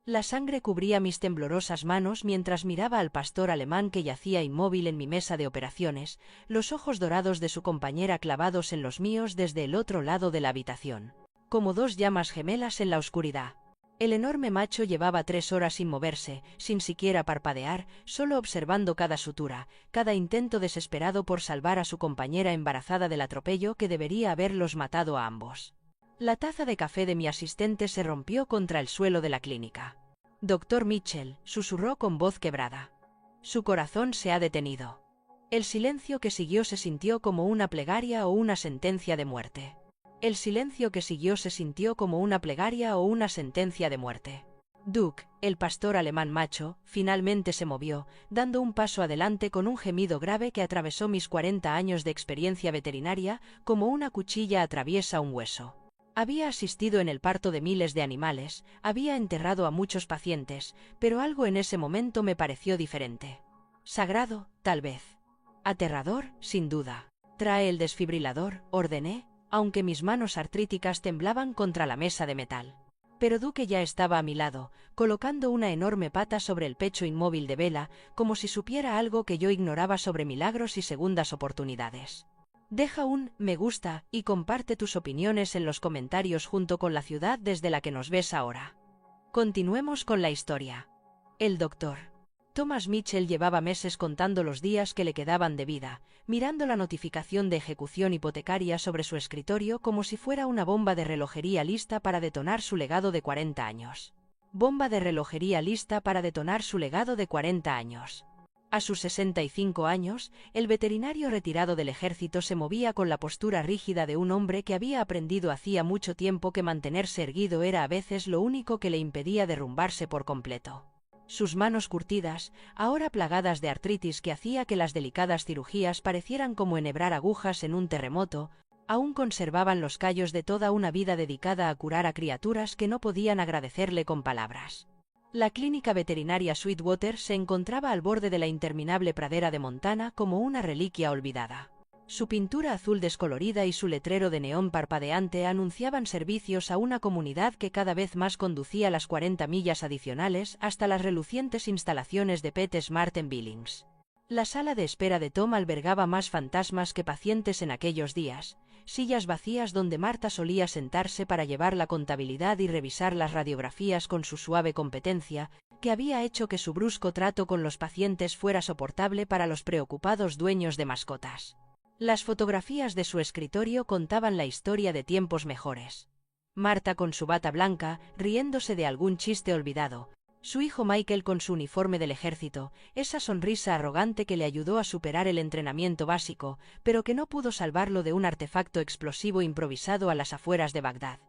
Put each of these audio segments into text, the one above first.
La sangre cubría mis temblorosas manos mientras miraba al pastor alemán que yacía inmóvil en mi mesa de operaciones, los ojos dorados de su compañera clavados en los míos desde el otro lado de la habitación, como dos llamas gemelas en la oscuridad. El enorme macho llevaba 3 horas sin moverse, sin siquiera parpadear, solo observando cada sutura, cada intento desesperado por salvar a su compañera embarazada del atropello que debería haberlos matado a ambos. La taza de café de mi asistente se rompió contra el suelo de la clínica. «Doctor Mitchell», susurró con voz quebrada. «Su corazón se ha detenido». El silencio que siguió se sintió como una plegaria o una sentencia de muerte. El silencio que siguió se sintió como una plegaria o una sentencia de muerte. Duke, el pastor alemán macho, finalmente se movió, dando un paso adelante con un gemido grave que atravesó mis 40 años de experiencia veterinaria como una cuchilla atraviesa un hueso. Había asistido en el parto de miles de animales, había enterrado a muchos pacientes, pero algo en ese momento me pareció diferente. Sagrado, tal vez. Aterrador, sin duda. «Trae el desfibrilador», ordené, aunque mis manos artríticas temblaban contra la mesa de metal. Pero Duke ya estaba a mi lado, colocando una enorme pata sobre el pecho inmóvil de Bella, como si supiera algo que yo ignoraba sobre milagros y segundas oportunidades. «Deja un me gusta y comparte tus opiniones en los comentarios junto con la ciudad desde la que nos ves ahora». Continuemos con la historia. El doctor Thomas Mitchell llevaba meses contando los días que le quedaban de vida, mirando la notificación de ejecución hipotecaria sobre su escritorio como si fuera una bomba de relojería lista para detonar su legado de 40 años. Bomba de relojería lista para detonar su legado de 40 años. A sus 65 años, el veterinario retirado del ejército se movía con la postura rígida de un hombre que había aprendido hacía mucho tiempo que mantenerse erguido era a veces lo único que le impedía derrumbarse por completo. Sus manos curtidas, ahora plagadas de artritis que hacía que las delicadas cirugías parecieran como enhebrar agujas en un terremoto, aún conservaban los callos de toda una vida dedicada a curar a criaturas que no podían agradecerle con palabras. La clínica veterinaria Sweetwater se encontraba al borde de la interminable pradera de Montana como una reliquia olvidada. Su pintura azul descolorida y su letrero de neón parpadeante anunciaban servicios a una comunidad que cada vez más conducía las 40 millas adicionales hasta las relucientes instalaciones de PetSmart en Billings. La sala de espera de Tom albergaba más fantasmas que pacientes en aquellos días, sillas vacías donde Marta solía sentarse para llevar la contabilidad y revisar las radiografías con su suave competencia, que había hecho que su brusco trato con los pacientes fuera soportable para los preocupados dueños de mascotas. Las fotografías de su escritorio contaban la historia de tiempos mejores. Marta con su bata blanca, riéndose de algún chiste olvidado. Su hijo Michael con su uniforme del ejército, esa sonrisa arrogante que le ayudó a superar el entrenamiento básico, pero que no pudo salvarlo de un artefacto explosivo improvisado a las afueras de Bagdad.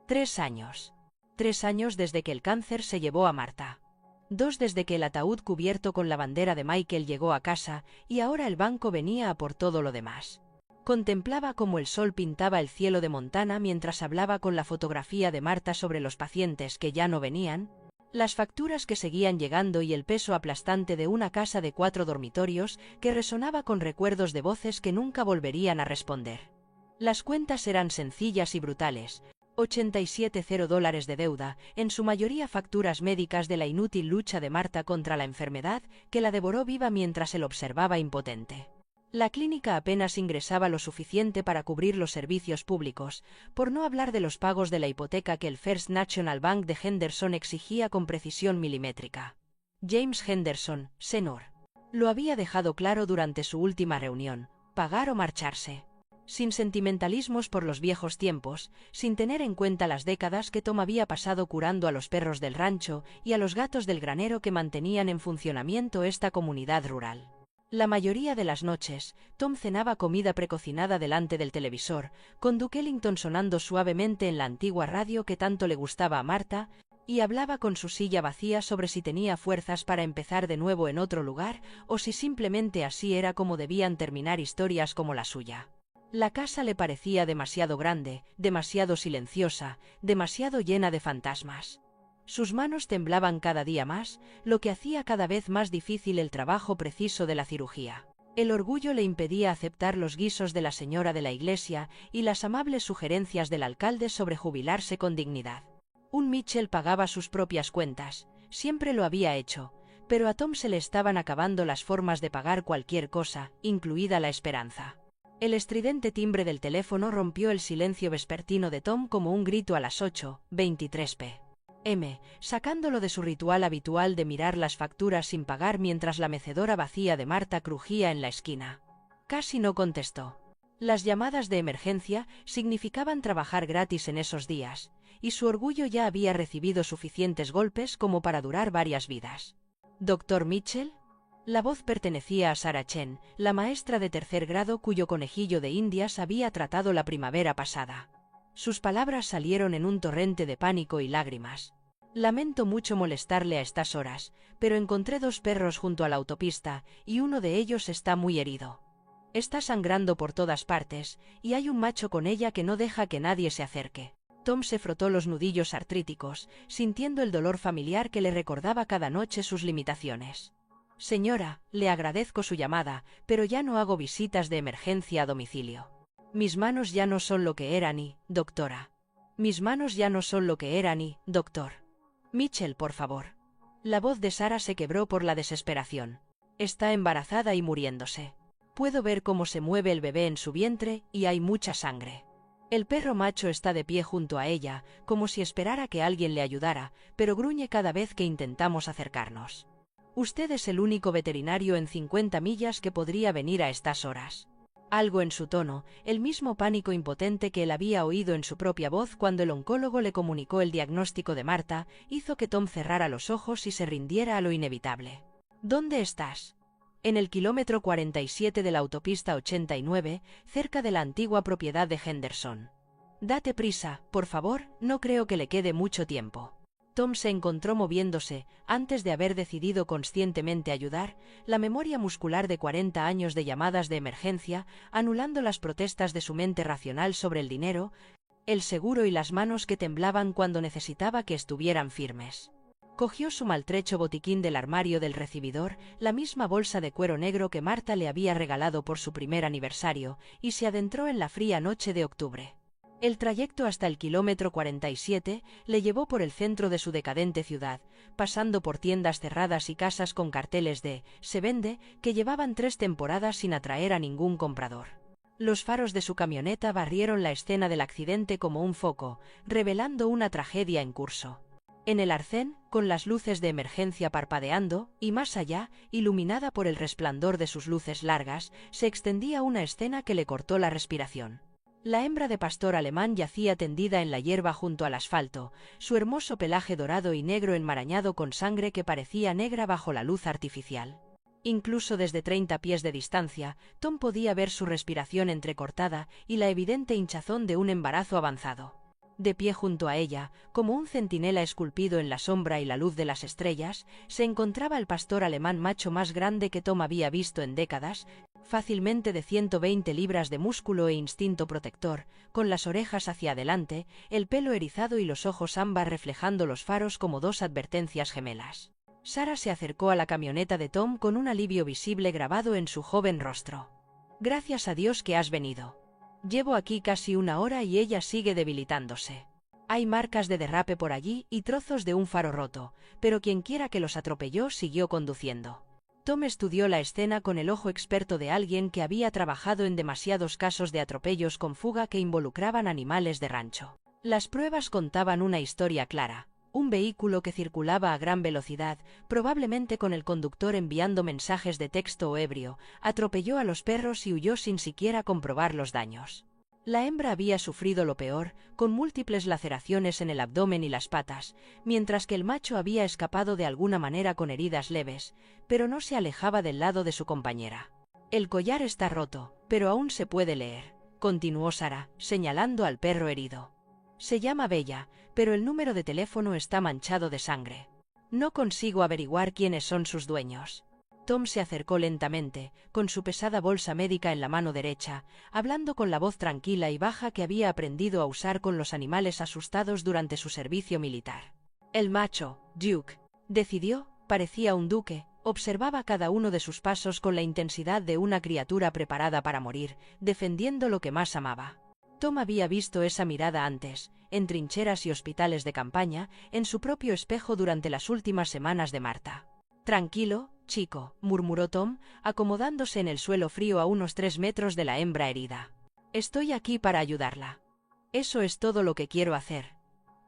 3 años. 3 años desde que el cáncer se llevó a Marta. 2 desde que el ataúd cubierto con la bandera de Michael llegó a casa, y ahora el banco venía a por todo lo demás. Contemplaba cómo el sol pintaba el cielo de Montana mientras hablaba con la fotografía de Marta sobre los pacientes que ya no venían, las facturas que seguían llegando y el peso aplastante de una casa de 4 dormitorios que resonaba con recuerdos de voces que nunca volverían a responder. Las cuentas eran sencillas y brutales. $87,000 de deuda, en su mayoría facturas médicas de la inútil lucha de Marta contra la enfermedad, que la devoró viva mientras él observaba impotente. La clínica apenas ingresaba lo suficiente para cubrir los servicios públicos, por no hablar de los pagos de la hipoteca que el First National Bank de Henderson exigía con precisión milimétrica. James Henderson, Sr. lo había dejado claro durante su última reunión: pagar o marcharse. Sin sentimentalismos por los viejos tiempos, sin tener en cuenta las décadas que Tom había pasado curando a los perros del rancho y a los gatos del granero que mantenían en funcionamiento esta comunidad rural. La mayoría de las noches, Tom cenaba comida precocinada delante del televisor, con Duke Ellington sonando suavemente en la antigua radio que tanto le gustaba a Marta, y hablaba con su silla vacía sobre si tenía fuerzas para empezar de nuevo en otro lugar, o si simplemente así era como debían terminar historias como la suya. La casa le parecía demasiado grande, demasiado silenciosa, demasiado llena de fantasmas. Sus manos temblaban cada día más, lo que hacía cada vez más difícil el trabajo preciso de la cirugía. El orgullo le impedía aceptar los guisos de la señora de la iglesia y las amables sugerencias del alcalde sobre jubilarse con dignidad. Un Mitchell pagaba sus propias cuentas, siempre lo había hecho, pero a Tom se le estaban acabando las formas de pagar cualquier cosa, incluida la esperanza. El estridente timbre del teléfono rompió el silencio vespertino de Tom como un grito a las 8:23 p.m., sacándolo de su ritual habitual de mirar las facturas sin pagar mientras la mecedora vacía de Marta crujía en la esquina. Casi no contestó. Las llamadas de emergencia significaban trabajar gratis en esos días, y su orgullo ya había recibido suficientes golpes como para durar varias vidas. ¿Dr. Mitchell? La voz pertenecía a Sarah Chen, la maestra de tercer grado cuyo conejillo de Indias había tratado la primavera pasada. Sus palabras salieron en un torrente de pánico y lágrimas. Lamento mucho molestarle a estas horas, pero encontré 2 perros junto a la autopista, y uno de ellos está muy herido. Está sangrando por todas partes, y hay un macho con ella que no deja que nadie se acerque. Tom se frotó los nudillos artríticos, sintiendo el dolor familiar que le recordaba cada noche sus limitaciones. Señora, le agradezco su llamada, pero ya no hago visitas de emergencia a domicilio. Mis manos ya no son lo que eran y, doctora. Mis manos ya no son lo que eran y, doctor. Mitchell, por favor. La voz de Sarah se quebró por la desesperación. Está embarazada y muriéndose. Puedo ver cómo se mueve el bebé en su vientre y hay mucha sangre. El perro macho está de pie junto a ella, como si esperara que alguien le ayudara, pero gruñe cada vez que intentamos acercarnos. Usted es el único veterinario en 50 millas que podría venir a estas horas. Algo en su tono, el mismo pánico impotente que él había oído en su propia voz cuando el oncólogo le comunicó el diagnóstico de Marta, hizo que Tom cerrara los ojos y se rindiera a lo inevitable. ¿Dónde estás? En el kilómetro 47 de la autopista 89, cerca de la antigua propiedad de Henderson. Date prisa, por favor, no creo que le quede mucho tiempo. Tom se encontró moviéndose, antes de haber decidido conscientemente ayudar, la memoria muscular de 40 años de llamadas de emergencia, anulando las protestas de su mente racional sobre el dinero, el seguro y las manos que temblaban cuando necesitaba que estuvieran firmes. Cogió su maltrecho botiquín del armario del recibidor, la misma bolsa de cuero negro que Marta le había regalado por su primer aniversario, y se adentró en la fría noche de octubre. El trayecto hasta el kilómetro 47 le llevó por el centro de su decadente ciudad, pasando por tiendas cerradas y casas con carteles de «Se vende» que llevaban 3 temporadas sin atraer a ningún comprador. Los faros de su camioneta barrieron la escena del accidente como un foco, revelando una tragedia en curso. En el arcén, con las luces de emergencia parpadeando, y más allá, iluminada por el resplandor de sus luces largas, se extendía una escena que le cortó la respiración. La hembra de pastor alemán yacía tendida en la hierba junto al asfalto, su hermoso pelaje dorado y negro enmarañado con sangre que parecía negra bajo la luz artificial. Incluso desde 30 pies de distancia, Tom podía ver su respiración entrecortada y la evidente hinchazón de un embarazo avanzado. De pie junto a ella, como un centinela esculpido en la sombra y la luz de las estrellas, se encontraba el pastor alemán macho más grande que Tom había visto en décadas, fácilmente de 120 libras de músculo e instinto protector, con las orejas hacia adelante, el pelo erizado y los ojos ámbar reflejando los faros como 2 advertencias gemelas. Sarah se acercó a la camioneta de Tom con un alivio visible grabado en su joven rostro. «Gracias a Dios que has venido. Llevo aquí casi 1 hora y ella sigue debilitándose. Hay marcas de derrape por allí y trozos de un faro roto, pero quienquiera que los atropelló siguió conduciendo». Tom estudió la escena con el ojo experto de alguien que había trabajado en demasiados casos de atropellos con fuga que involucraban animales de rancho. Las pruebas contaban una historia clara. Un vehículo que circulaba a gran velocidad, probablemente con el conductor enviando mensajes de texto o ebrio, atropelló a los perros y huyó sin siquiera comprobar los daños. La hembra había sufrido lo peor, con múltiples laceraciones en el abdomen y las patas, mientras que el macho había escapado de alguna manera con heridas leves, pero no se alejaba del lado de su compañera. «El collar está roto, pero aún se puede leer», continuó Sarah, señalando al perro herido. «Se llama Bella, pero el número de teléfono está manchado de sangre. No consigo averiguar quiénes son sus dueños». Tom se acercó lentamente, con su pesada bolsa médica en la mano derecha, hablando con la voz tranquila y baja que había aprendido a usar con los animales asustados durante su servicio militar. El macho, Duke, decidió, parecía un duque, observaba cada uno de sus pasos con la intensidad de una criatura preparada para morir, defendiendo lo que más amaba. Tom había visto esa mirada antes, en trincheras y hospitales de campaña, en su propio espejo durante las últimas semanas de Marta. «Tranquilo, chico», murmuró Tom, acomodándose en el suelo frío a unos 3 metros de la hembra herida. «Estoy aquí para ayudarla. Eso es todo lo que quiero hacer».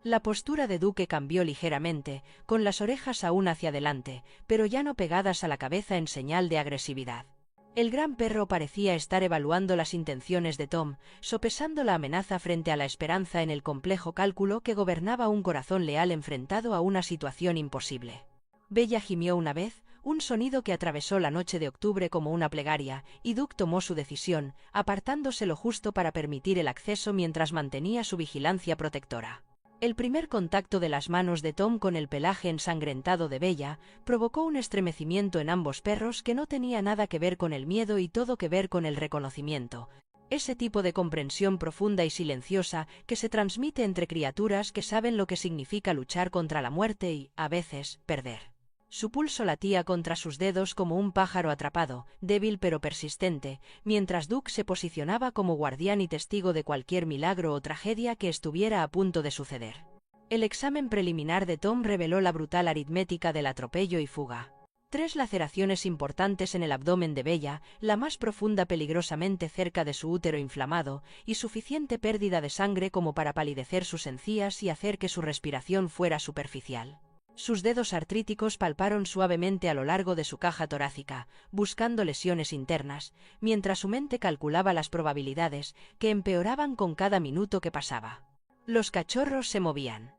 La postura de Duke cambió ligeramente, con las orejas aún hacia adelante, pero ya no pegadas a la cabeza en señal de agresividad. El gran perro parecía estar evaluando las intenciones de Tom, sopesando la amenaza frente a la esperanza en el complejo cálculo que gobernaba un corazón leal enfrentado a una situación imposible. Bella gimió una vez, un sonido que atravesó la noche de octubre como una plegaria, y Duke tomó su decisión, apartándose lo justo para permitir el acceso mientras mantenía su vigilancia protectora. El primer contacto de las manos de Tom con el pelaje ensangrentado de Bella provocó un estremecimiento en ambos perros que no tenía nada que ver con el miedo y todo que ver con el reconocimiento. Ese tipo de comprensión profunda y silenciosa que se transmite entre criaturas que saben lo que significa luchar contra la muerte y, a veces, perder. Su pulso latía contra sus dedos como un pájaro atrapado, débil pero persistente, mientras Duke se posicionaba como guardián y testigo de cualquier milagro o tragedia que estuviera a punto de suceder. El examen preliminar de Tom reveló la brutal aritmética del atropello y fuga. 3 laceraciones importantes en el abdomen de Bella, la más profunda peligrosamente cerca de su útero inflamado, y suficiente pérdida de sangre como para palidecer sus encías y hacer que su respiración fuera superficial. Sus dedos artríticos palparon suavemente a lo largo de su caja torácica, buscando lesiones internas, mientras su mente calculaba las probabilidades, que empeoraban con cada minuto que pasaba. Los cachorros se movían.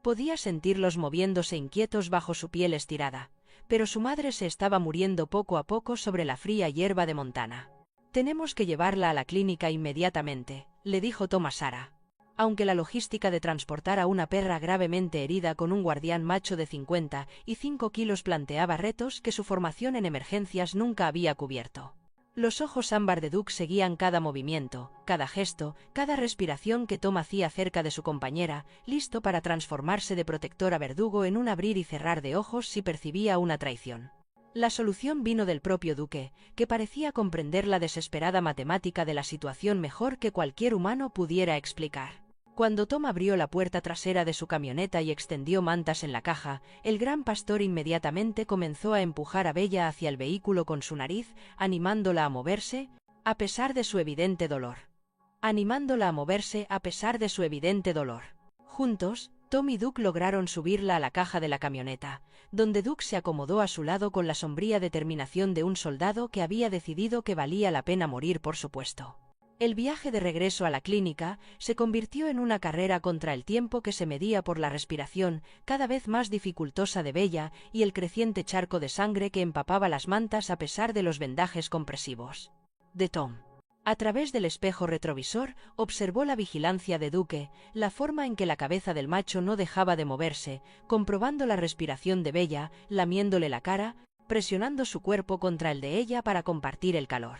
Podía sentirlos moviéndose inquietos bajo su piel estirada, pero su madre se estaba muriendo poco a poco sobre la fría hierba de Montana. «Tenemos que llevarla a la clínica inmediatamente», le dijo Tom a Sarah. Aunque la logística de transportar a una perra gravemente herida con un guardián macho de 55 kilos planteaba retos que su formación en emergencias nunca había cubierto. Los ojos ámbar de Duke seguían cada movimiento, cada gesto, cada respiración que Tom hacía cerca de su compañera, listo para transformarse de protector a verdugo en un abrir y cerrar de ojos si percibía una traición. La solución vino del propio Duque, que parecía comprender la desesperada matemática de la situación mejor que cualquier humano pudiera explicar. Cuando Tom abrió la puerta trasera de su camioneta y extendió mantas en la caja, el gran pastor inmediatamente comenzó a empujar a Bella hacia el vehículo con su nariz, animándola a moverse, a pesar de su evidente dolor. Juntos, Tom y Duke lograron subirla a la caja de la camioneta, donde Duke se acomodó a su lado con la sombría determinación de un soldado que había decidido que valía la pena morir por su puesto. El viaje de regreso a la clínica se convirtió en una carrera contra el tiempo que se medía por la respiración, cada vez más dificultosa de Bella, y el creciente charco de sangre que empapaba las mantas a pesar de los vendajes compresivos. De Tom. A través del espejo retrovisor, observó la vigilancia de Duke, la forma en que la cabeza del macho no dejaba de moverse, comprobando la respiración de Bella, lamiéndole la cara, presionando su cuerpo contra el de ella para compartir el calor.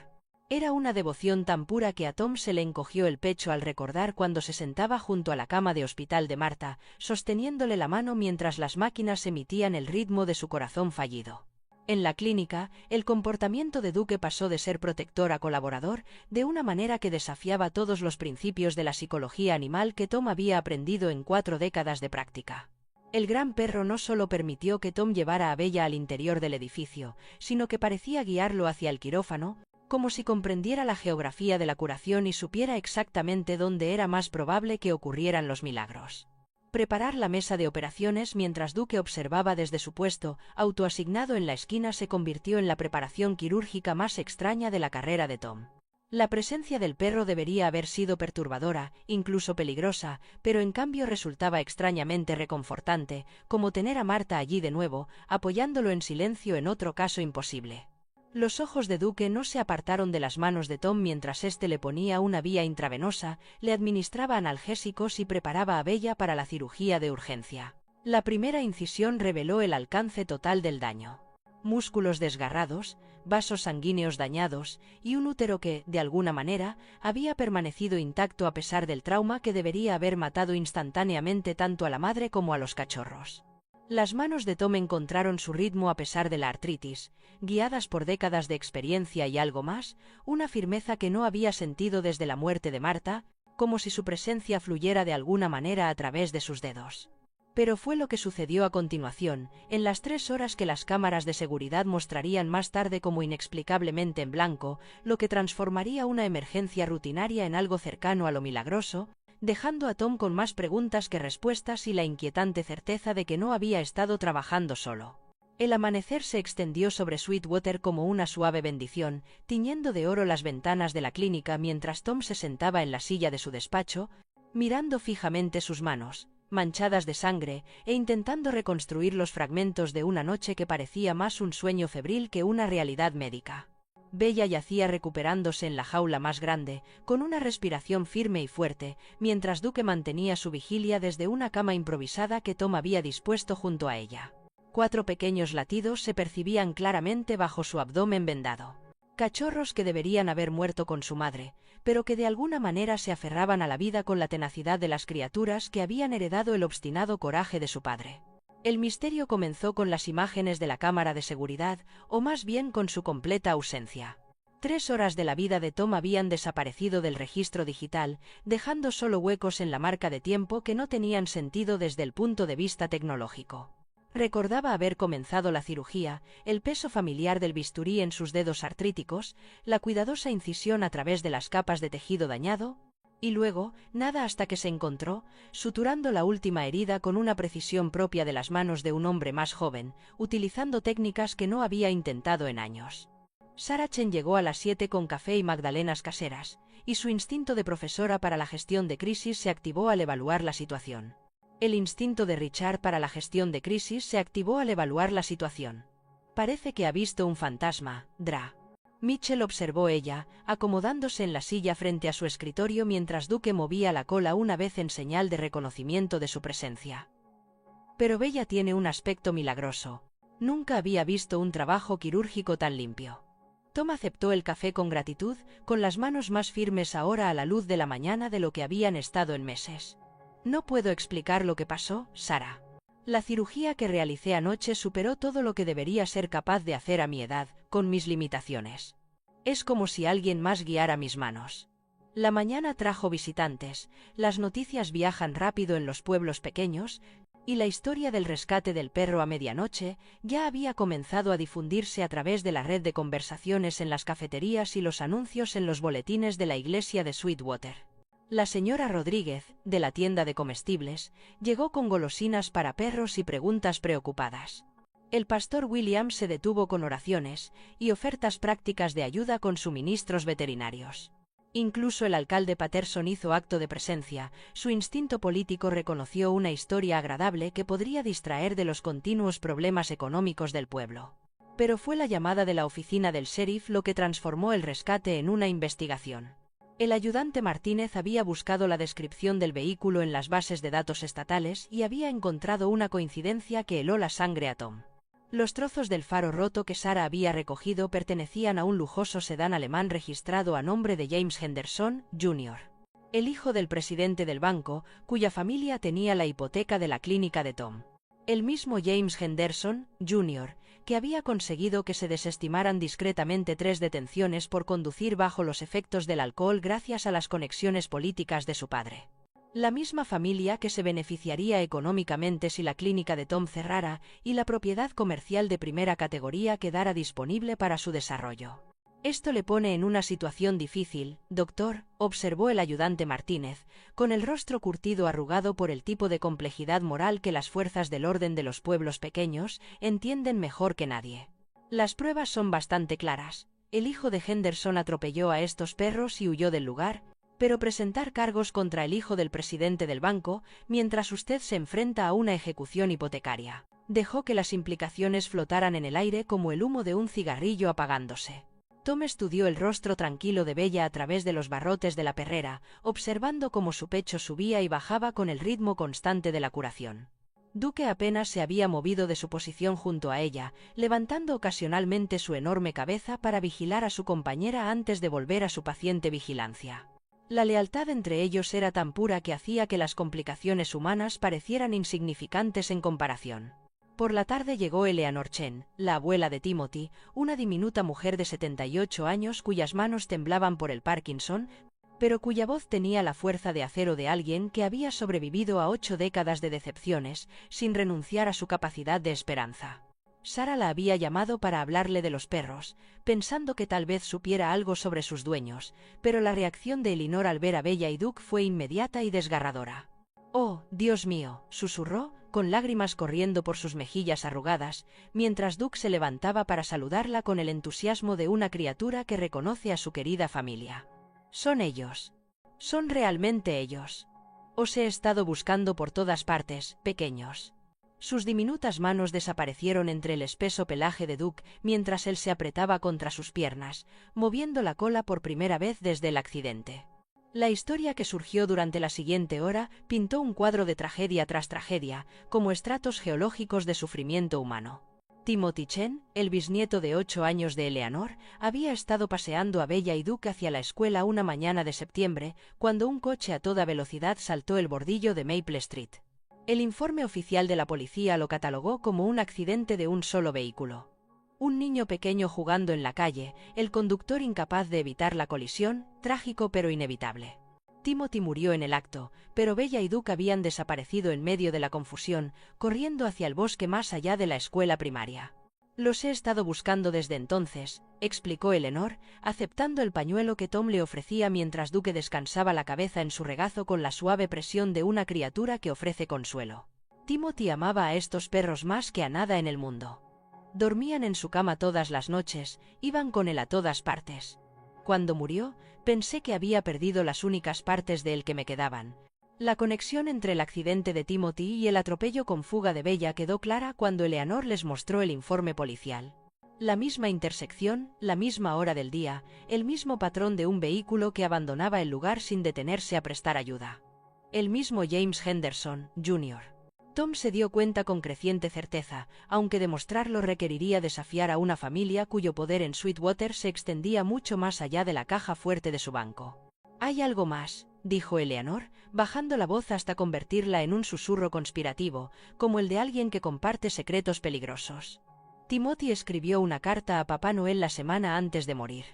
Era una devoción tan pura que a Tom se le encogió el pecho al recordar cuando se sentaba junto a la cama de hospital de Marta, sosteniéndole la mano mientras las máquinas emitían el ritmo de su corazón fallido. En la clínica, el comportamiento de Duke pasó de ser protector a colaborador, de una manera que desafiaba todos los principios de la psicología animal que Tom había aprendido en 4 décadas de práctica. El gran perro no solo permitió que Tom llevara a Bella al interior del edificio, sino que parecía guiarlo hacia el quirófano, como si comprendiera la geografía de la curación y supiera exactamente dónde era más probable que ocurrieran los milagros. Preparar la mesa de operaciones mientras Duke observaba desde su puesto, autoasignado en la esquina, se convirtió en la preparación quirúrgica más extraña de la carrera de Tom. La presencia del perro debería haber sido perturbadora, incluso peligrosa, pero en cambio resultaba extrañamente reconfortante, como tener a Marta allí de nuevo, apoyándolo en silencio en otro caso imposible. Los ojos de Duke no se apartaron de las manos de Tom mientras éste le ponía una vía intravenosa, le administraba analgésicos y preparaba a Bella para la cirugía de urgencia. La primera incisión reveló el alcance total del daño. Músculos desgarrados, vasos sanguíneos dañados y un útero que, de alguna manera, había permanecido intacto a pesar del trauma que debería haber matado instantáneamente tanto a la madre como a los cachorros. Las manos de Tom encontraron su ritmo a pesar de la artritis, guiadas por décadas de experiencia y algo más, una firmeza que no había sentido desde la muerte de Marta, como si su presencia fluyera de alguna manera a través de sus dedos. Pero fue lo que sucedió a continuación, en las 3 horas que las cámaras de seguridad mostrarían más tarde como inexplicablemente en blanco, lo que transformaría una emergencia rutinaria en algo cercano a lo milagroso, dejando a Tom con más preguntas que respuestas y la inquietante certeza de que no había estado trabajando solo. El amanecer se extendió sobre Sweetwater como una suave bendición, tiñendo de oro las ventanas de la clínica mientras Tom se sentaba en la silla de su despacho, mirando fijamente sus manos, manchadas de sangre, e intentando reconstruir los fragmentos de una noche que parecía más un sueño febril que una realidad médica. Bella yacía recuperándose en la jaula más grande, con una respiración firme y fuerte, mientras Duke mantenía su vigilia desde una cama improvisada que Tom había dispuesto junto a ella. 4 pequeños latidos se percibían claramente bajo su abdomen vendado. Cachorros que deberían haber muerto con su madre, pero que de alguna manera se aferraban a la vida con la tenacidad de las criaturas que habían heredado el obstinado coraje de su padre. El misterio comenzó con las imágenes de la cámara de seguridad, o más bien con su completa ausencia. 3 horas de la vida de Tom habían desaparecido del registro digital, dejando solo huecos en la marca de tiempo que no tenían sentido desde el punto de vista tecnológico. Recordaba haber comenzado la cirugía, el peso familiar del bisturí en sus dedos artríticos, la cuidadosa incisión a través de las capas de tejido dañado, y luego, nada hasta que se encontró, suturando la última herida con una precisión propia de las manos de un hombre más joven, utilizando técnicas que no había intentado en años. Sarah Chen llegó a las 7 con café y magdalenas caseras, y su instinto de profesora para la gestión de crisis se activó al evaluar la situación. El instinto de Richard para la gestión de crisis se activó al evaluar la situación. Parece que ha visto un fantasma, Dra. Mitchell observó ella, acomodándose en la silla frente a su escritorio mientras Duke movía la cola una vez en señal de reconocimiento de su presencia. Pero Bella tiene un aspecto milagroso. Nunca había visto un trabajo quirúrgico tan limpio. Tom aceptó el café con gratitud, con las manos más firmes ahora a la luz de la mañana de lo que habían estado en meses. No puedo explicar lo que pasó, Sarah. La cirugía que realicé anoche superó todo lo que debería ser capaz de hacer a mi edad, con mis limitaciones. Es como si alguien más guiara mis manos. La mañana trajo visitantes, las noticias viajan rápido en los pueblos pequeños, y la historia del rescate del perro a medianoche ya había comenzado a difundirse a través de la red de conversaciones en las cafeterías y los anuncios en los boletines de la iglesia de Sweetwater. La señora Rodríguez, de la tienda de comestibles, llegó con golosinas para perros y preguntas preocupadas. El pastor William se detuvo con oraciones y ofertas prácticas de ayuda con suministros veterinarios. Incluso el alcalde Patterson hizo acto de presencia, su instinto político reconoció una historia agradable que podría distraer de los continuos problemas económicos del pueblo. Pero fue la llamada de la oficina del sheriff lo que transformó el rescate en una investigación. El ayudante Martínez había buscado la descripción del vehículo en las bases de datos estatales y había encontrado una coincidencia que heló la sangre a Tom. Los trozos del faro roto que Sarah había recogido pertenecían a un lujoso sedán alemán registrado a nombre de James Henderson, Jr., el hijo del presidente del banco, cuya familia tenía la hipoteca de la clínica de Tom. El mismo James Henderson, Jr., que había conseguido que se desestimaran discretamente 3 detenciones por conducir bajo los efectos del alcohol gracias a las conexiones políticas de su padre. La misma familia que se beneficiaría económicamente si la clínica de Tom cerrara y la propiedad comercial de primera categoría quedara disponible para su desarrollo. Esto le pone en una situación difícil, doctor, observó el ayudante Martínez, con el rostro curtido arrugado por el tipo de complejidad moral que las fuerzas del orden de los pueblos pequeños entienden mejor que nadie. Las pruebas son bastante claras. El hijo de Henderson atropelló a estos perros y huyó del lugar, pero presentar cargos contra el hijo del presidente del banco, mientras usted se enfrenta a una ejecución hipotecaria, dejó que las implicaciones flotaran en el aire como el humo de un cigarrillo apagándose. Tom estudió el rostro tranquilo de Bella a través de los barrotes de la perrera, observando cómo su pecho subía y bajaba con el ritmo constante de la curación. Duke apenas se había movido de su posición junto a ella, levantando ocasionalmente su enorme cabeza para vigilar a su compañera antes de volver a su paciente vigilancia. La lealtad entre ellos era tan pura que hacía que las complicaciones humanas parecieran insignificantes en comparación. Por la tarde llegó Eleanor Chen, la abuela de Timothy, una diminuta mujer de 78 años cuyas manos temblaban por el Parkinson, pero cuya voz tenía la fuerza de acero de alguien que había sobrevivido a 8 décadas de decepciones, sin renunciar a su capacidad de esperanza. Sara la había llamado para hablarle de los perros, pensando que tal vez supiera algo sobre sus dueños, pero la reacción de Elinor al ver a Bella y Duke fue inmediata y desgarradora. «Oh, Dios mío», susurró, con lágrimas corriendo por sus mejillas arrugadas, mientras Duke se levantaba para saludarla con el entusiasmo de una criatura que reconoce a su querida familia. «Son ellos. Son realmente ellos. Os he estado buscando por todas partes, pequeños». Sus diminutas manos desaparecieron entre el espeso pelaje de Duke mientras él se apretaba contra sus piernas, moviendo la cola por primera vez desde el accidente. La historia que surgió durante la siguiente hora pintó un cuadro de tragedia tras tragedia, como estratos geológicos de sufrimiento humano. Timothy Chen, el bisnieto de 8 años de Eleanor, había estado paseando a Bella y Duke hacia la escuela una mañana de septiembre, cuando un coche a toda velocidad saltó el bordillo de Maple Street. El informe oficial de la policía lo catalogó como un accidente de un solo vehículo. Un niño pequeño jugando en la calle, el conductor incapaz de evitar la colisión, trágico pero inevitable. Timothy murió en el acto, pero Bella y Duke habían desaparecido en medio de la confusión, corriendo hacia el bosque más allá de la escuela primaria. «Los he estado buscando desde entonces», explicó Eleanor, aceptando el pañuelo que Tom le ofrecía mientras Duke descansaba la cabeza en su regazo con la suave presión de una criatura que ofrece consuelo. Timothy amaba a estos perros más que a nada en el mundo. Dormían en su cama todas las noches, iban con él a todas partes. Cuando murió, pensé que había perdido las únicas partes de él que me quedaban. La conexión entre el accidente de Timothy y el atropello con fuga de Bella quedó clara cuando Eleanor les mostró el informe policial. La misma intersección, la misma hora del día, el mismo patrón de un vehículo que abandonaba el lugar sin detenerse a prestar ayuda. El mismo James Henderson, Jr. Tom se dio cuenta con creciente certeza, aunque demostrarlo requeriría desafiar a una familia cuyo poder en Sweetwater se extendía mucho más allá de la caja fuerte de su banco. «Hay algo más», dijo Eleanor, bajando la voz hasta convertirla en un susurro conspirativo, como el de alguien que comparte secretos peligrosos. Timothy escribió una carta a Papá Noel la semana antes de morir.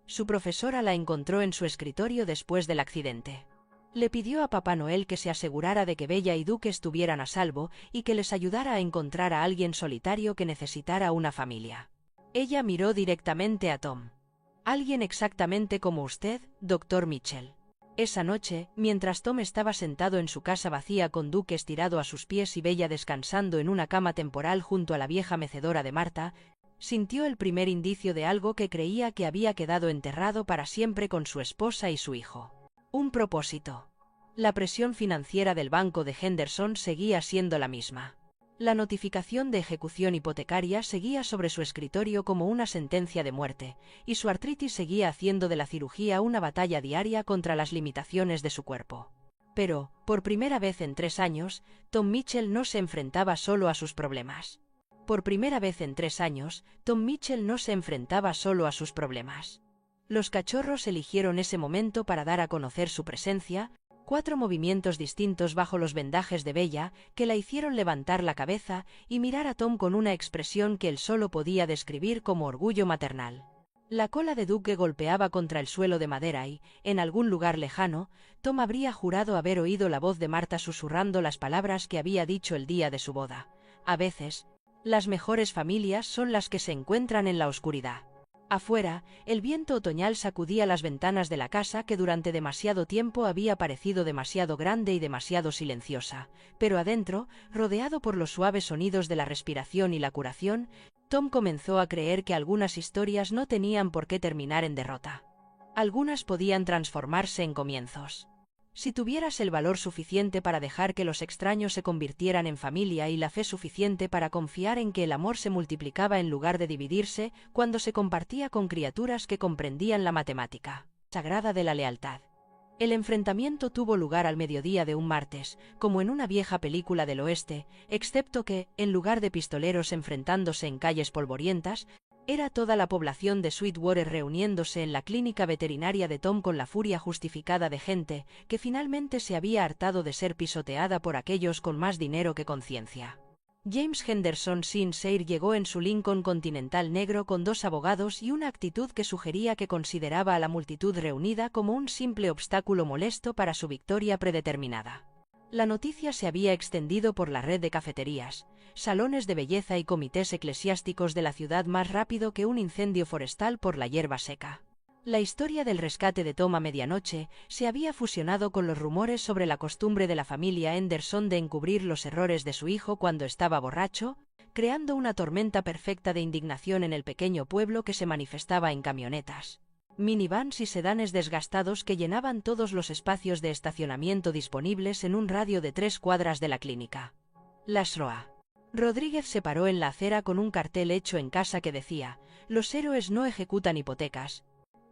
Su profesora la encontró en su escritorio después del accidente. Le pidió a Papá Noel que se asegurara de que Bella y Duke estuvieran a salvo y que les ayudara a encontrar a alguien solitario que necesitara una familia. Ella miró directamente a Tom. «Alguien exactamente como usted, Dr. Mitchell». Esa noche, mientras Tom estaba sentado en su casa vacía con Duke estirado a sus pies y Bella descansando en una cama temporal junto a la vieja mecedora de Marta, sintió el primer indicio de algo que creía que había quedado enterrado para siempre con su esposa y su hijo. Un propósito. La presión financiera del banco de Henderson seguía siendo la misma. La notificación de ejecución hipotecaria seguía sobre su escritorio como una sentencia de muerte, y su artritis seguía haciendo de la cirugía una batalla diaria contra las limitaciones de su cuerpo. Pero, por primera vez en 3 años, Tom Mitchell no se enfrentaba solo a sus problemas. Por primera vez en 3 años, Tom Mitchell no se enfrentaba solo a sus problemas. Los cachorros eligieron ese momento para dar a conocer su presencia, 4 movimientos distintos bajo los vendajes de Bella que la hicieron levantar la cabeza y mirar a Tom con una expresión que él solo podía describir como orgullo maternal. La cola de Duke golpeaba contra el suelo de madera y, en algún lugar lejano, Tom habría jurado haber oído la voz de Marta susurrando las palabras que había dicho el día de su boda. A veces, las mejores familias son las que se encuentran en la oscuridad. Afuera, el viento otoñal sacudía las ventanas de la casa que durante demasiado tiempo había parecido demasiado grande y demasiado silenciosa, pero adentro, rodeado por los suaves sonidos de la respiración y la curación, Tom comenzó a creer que algunas historias no tenían por qué terminar en derrota. Algunas podían transformarse en comienzos. Si tuvieras el valor suficiente para dejar que los extraños se convirtieran en familia y la fe suficiente para confiar en que el amor se multiplicaba en lugar de dividirse cuando se compartía con criaturas que comprendían la matemática sagrada de la lealtad. El enfrentamiento tuvo lugar al mediodía de un martes, como en una vieja película del oeste, excepto que, en lugar de pistoleros enfrentándose en calles polvorientas, era toda la población de Sweetwater reuniéndose en la clínica veterinaria de Tom con la furia justificada de gente que finalmente se había hartado de ser pisoteada por aquellos con más dinero que conciencia. James Henderson Sinclair llegó en su Lincoln Continental negro con 2 abogados y una actitud que sugería que consideraba a la multitud reunida como un simple obstáculo molesto para su victoria predeterminada. La noticia se había extendido por la red de cafeterías, salones de belleza y comités eclesiásticos de la ciudad más rápido que un incendio forestal por la hierba seca. La historia del rescate de Tom a medianoche se había fusionado con los rumores sobre la costumbre de la familia Henderson de encubrir los errores de su hijo cuando estaba borracho, creando una tormenta perfecta de indignación en el pequeño pueblo que se manifestaba en camionetas, minivans y sedanes desgastados que llenaban todos los espacios de estacionamiento disponibles en un radio de 3 cuadras de la clínica. Lasroa. Rodríguez se paró en la acera con un cartel hecho en casa que decía: «Los héroes no ejecutan hipotecas»,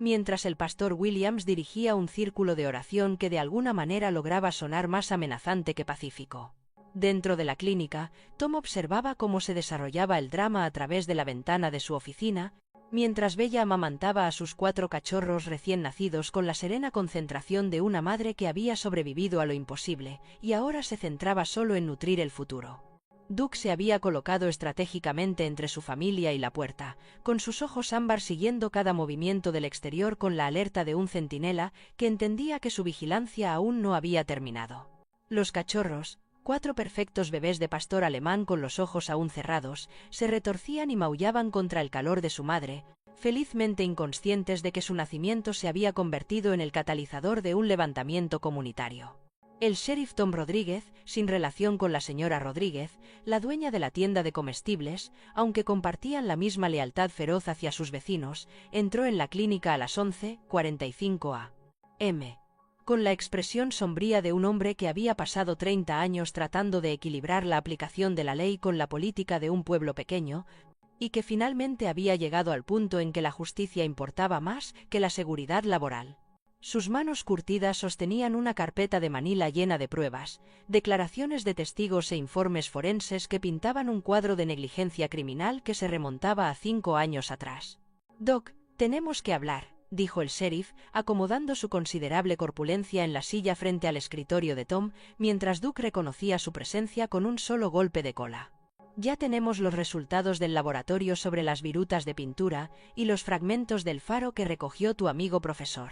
mientras el pastor Williams dirigía un círculo de oración que de alguna manera lograba sonar más amenazante que pacífico. Dentro de la clínica, Tom observaba cómo se desarrollaba el drama a través de la ventana de su oficina, mientras Bella amamantaba a sus 4 cachorros recién nacidos con la serena concentración de una madre que había sobrevivido a lo imposible y ahora se centraba solo en nutrir el futuro. Duke se había colocado estratégicamente entre su familia y la puerta, con sus ojos ámbar siguiendo cada movimiento del exterior con la alerta de un centinela que entendía que su vigilancia aún no había terminado. Los cachorros, 4 perfectos bebés de pastor alemán con los ojos aún cerrados, se retorcían y maullaban contra el calor de su madre, felizmente inconscientes de que su nacimiento se había convertido en el catalizador de un levantamiento comunitario. El sheriff Tom Rodríguez, sin relación con la señora Rodríguez, la dueña de la tienda de comestibles, aunque compartían la misma lealtad feroz hacia sus vecinos, entró en la clínica a las 11:45 a.m. con la expresión sombría de un hombre que había pasado 30 años tratando de equilibrar la aplicación de la ley con la política de un pueblo pequeño, y que finalmente había llegado al punto en que la justicia importaba más que la seguridad laboral. Sus manos curtidas sostenían una carpeta de manila llena de pruebas, declaraciones de testigos e informes forenses que pintaban un cuadro de negligencia criminal que se remontaba a 5 años atrás. «Doc, tenemos que hablar», dijo el sheriff, acomodando su considerable corpulencia en la silla frente al escritorio de Tom, mientras Duke reconocía su presencia con un solo golpe de cola. «Ya tenemos los resultados del laboratorio sobre las virutas de pintura y los fragmentos del faro que recogió tu amigo profesor.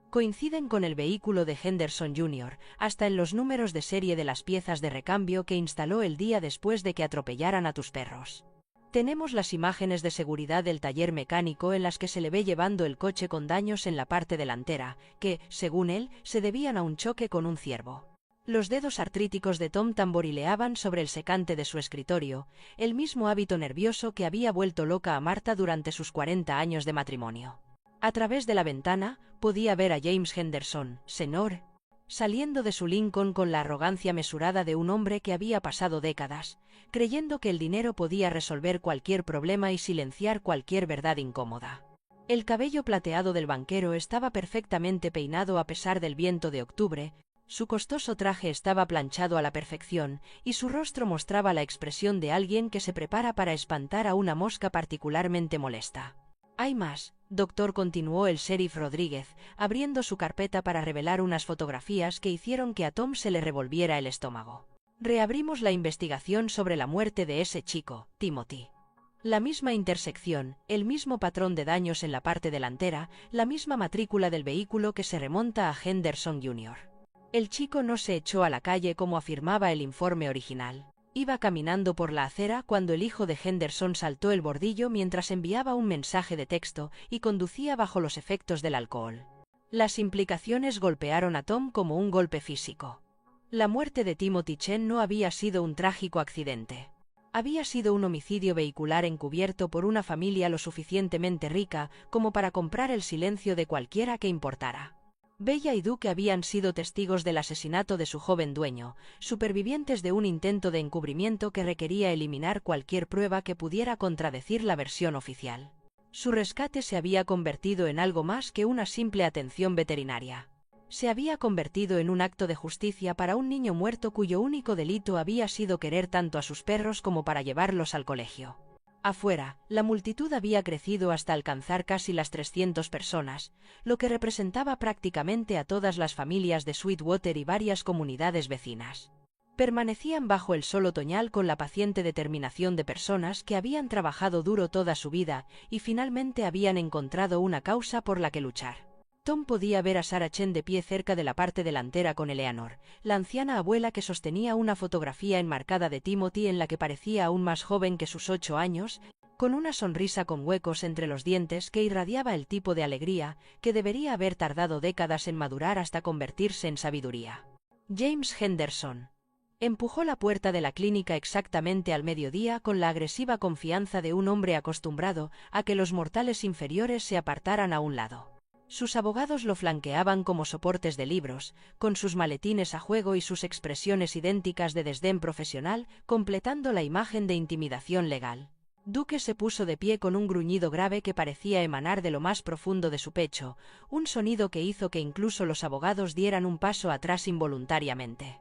Coinciden con el vehículo de Henderson Jr., hasta en los números de serie de las piezas de recambio que instaló el día después de que atropellaran a tus perros. Tenemos las imágenes de seguridad del taller mecánico en las que se le ve llevando el coche con daños en la parte delantera, que, según él, se debían a un choque con un ciervo». Los dedos artríticos de Tom tamborileaban sobre el secante de su escritorio, el mismo hábito nervioso que había vuelto loca a Marta durante sus 40 años de matrimonio. A través de la ventana, podía ver a James Henderson, Sr., saliendo de su Lincoln con la arrogancia mesurada de un hombre que había pasado décadas, creyendo que el dinero podía resolver cualquier problema y silenciar cualquier verdad incómoda. El cabello plateado del banquero estaba perfectamente peinado a pesar del viento de octubre, su costoso traje estaba planchado a la perfección, y su rostro mostraba la expresión de alguien que se prepara para espantar a una mosca particularmente molesta. «Hay más», doctor, continuó el sheriff Rodríguez, abriendo su carpeta para revelar unas fotografías que hicieron que a Tom se le revolviera el estómago. «Reabrimos la investigación sobre la muerte de ese chico, Timothy. La misma intersección, el mismo patrón de daños en la parte delantera, la misma matrícula del vehículo que se remonta a Henderson Jr. El chico no se echó a la calle como afirmaba el informe original. Iba caminando por la acera cuando el hijo de Henderson saltó el bordillo mientras enviaba un mensaje de texto y conducía bajo los efectos del alcohol. Las implicaciones golpearon a Tom como un golpe físico. La muerte de Timothy Chen no había sido un trágico accidente. Había sido un homicidio vehicular encubierto por una familia lo suficientemente rica como para comprar el silencio de cualquiera que importara. Bella y Duke habían sido testigos del asesinato de su joven dueño, supervivientes de un intento de encubrimiento que requería eliminar cualquier prueba que pudiera contradecir la versión oficial. Su rescate se había convertido en algo más que una simple atención veterinaria. Se había convertido en un acto de justicia para un niño muerto cuyo único delito había sido querer tanto a sus perros como para llevarlos al colegio. Afuera, la multitud había crecido hasta alcanzar casi las 300 personas, lo que representaba prácticamente a todas las familias de Sweetwater y varias comunidades vecinas. Permanecían bajo el sol otoñal con la paciente determinación de personas que habían trabajado duro toda su vida y finalmente habían encontrado una causa por la que luchar. Tom podía ver a Sarah Chen de pie cerca de la parte delantera con Eleanor, la anciana abuela que sostenía una fotografía enmarcada de Timothy en la que parecía aún más joven que sus 8 años, con una sonrisa con huecos entre los dientes que irradiaba el tipo de alegría que debería haber tardado décadas en madurar hasta convertirse en sabiduría. James Henderson empujó la puerta de la clínica exactamente al mediodía con la agresiva confianza de un hombre acostumbrado a que los mortales inferiores se apartaran a un lado. Sus abogados lo flanqueaban como soportes de libros, con sus maletines a juego y sus expresiones idénticas de desdén profesional, completando la imagen de intimidación legal. Duke se puso de pie con un gruñido grave que parecía emanar de lo más profundo de su pecho, un sonido que hizo que incluso los abogados dieran un paso atrás involuntariamente.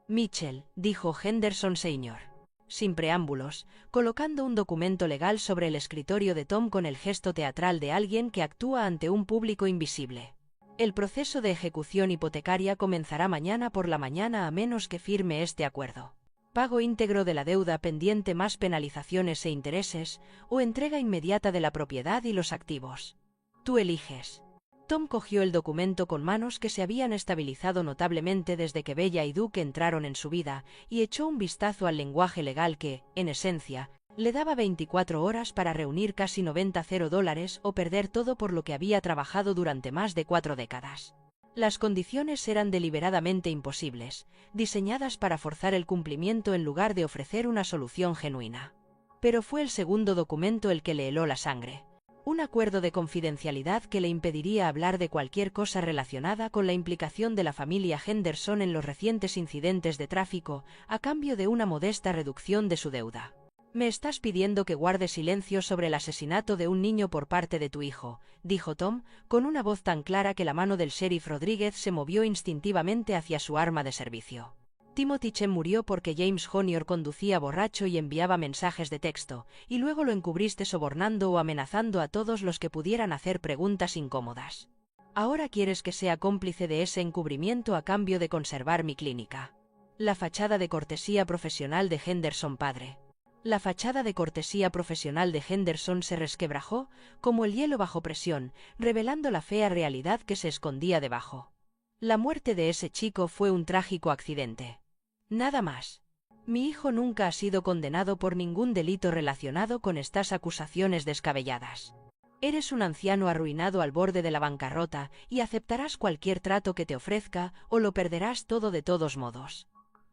«Mitchell», dijo Henderson Sr., sin preámbulos, colocando un documento legal sobre el escritorio de Tom con el gesto teatral de alguien que actúa ante un público invisible. «El proceso de ejecución hipotecaria comenzará mañana por la mañana a menos que firme este acuerdo. Pago íntegro de la deuda pendiente más penalizaciones e intereses, o entrega inmediata de la propiedad y los activos. Tú eliges». Tom cogió el documento con manos que se habían estabilizado notablemente desde que Bella y Duke entraron en su vida, y echó un vistazo al lenguaje legal que, en esencia, le daba 24 horas para reunir casi $90,000 o perder todo por lo que había trabajado durante más de 4 décadas. Las condiciones eran deliberadamente imposibles, diseñadas para forzar el cumplimiento en lugar de ofrecer una solución genuina. Pero fue el segundo documento el que le heló la sangre. Un acuerdo de confidencialidad que le impediría hablar de cualquier cosa relacionada con la implicación de la familia Henderson en los recientes incidentes de tráfico, a cambio de una modesta reducción de su deuda. «Me estás pidiendo que guarde silencio sobre el asesinato de un niño por parte de tu hijo», dijo Tom, con una voz tan clara que la mano del sheriff Rodríguez se movió instintivamente hacia su arma de servicio. Timothy Chen murió porque James Jr. conducía borracho y enviaba mensajes de texto, y luego lo encubriste sobornando o amenazando a todos los que pudieran hacer preguntas incómodas. Ahora quieres que sea cómplice de ese encubrimiento a cambio de conservar mi clínica. La fachada de cortesía profesional de Henderson padre. La fachada de cortesía profesional de Henderson se resquebrajó, como el hielo bajo presión, revelando la fea realidad que se escondía debajo. La muerte de ese chico fue un trágico accidente. Nada más. Mi hijo nunca ha sido condenado por ningún delito relacionado con estas acusaciones descabelladas. Eres un anciano arruinado al borde de la bancarrota y aceptarás cualquier trato que te ofrezca o lo perderás todo de todos modos.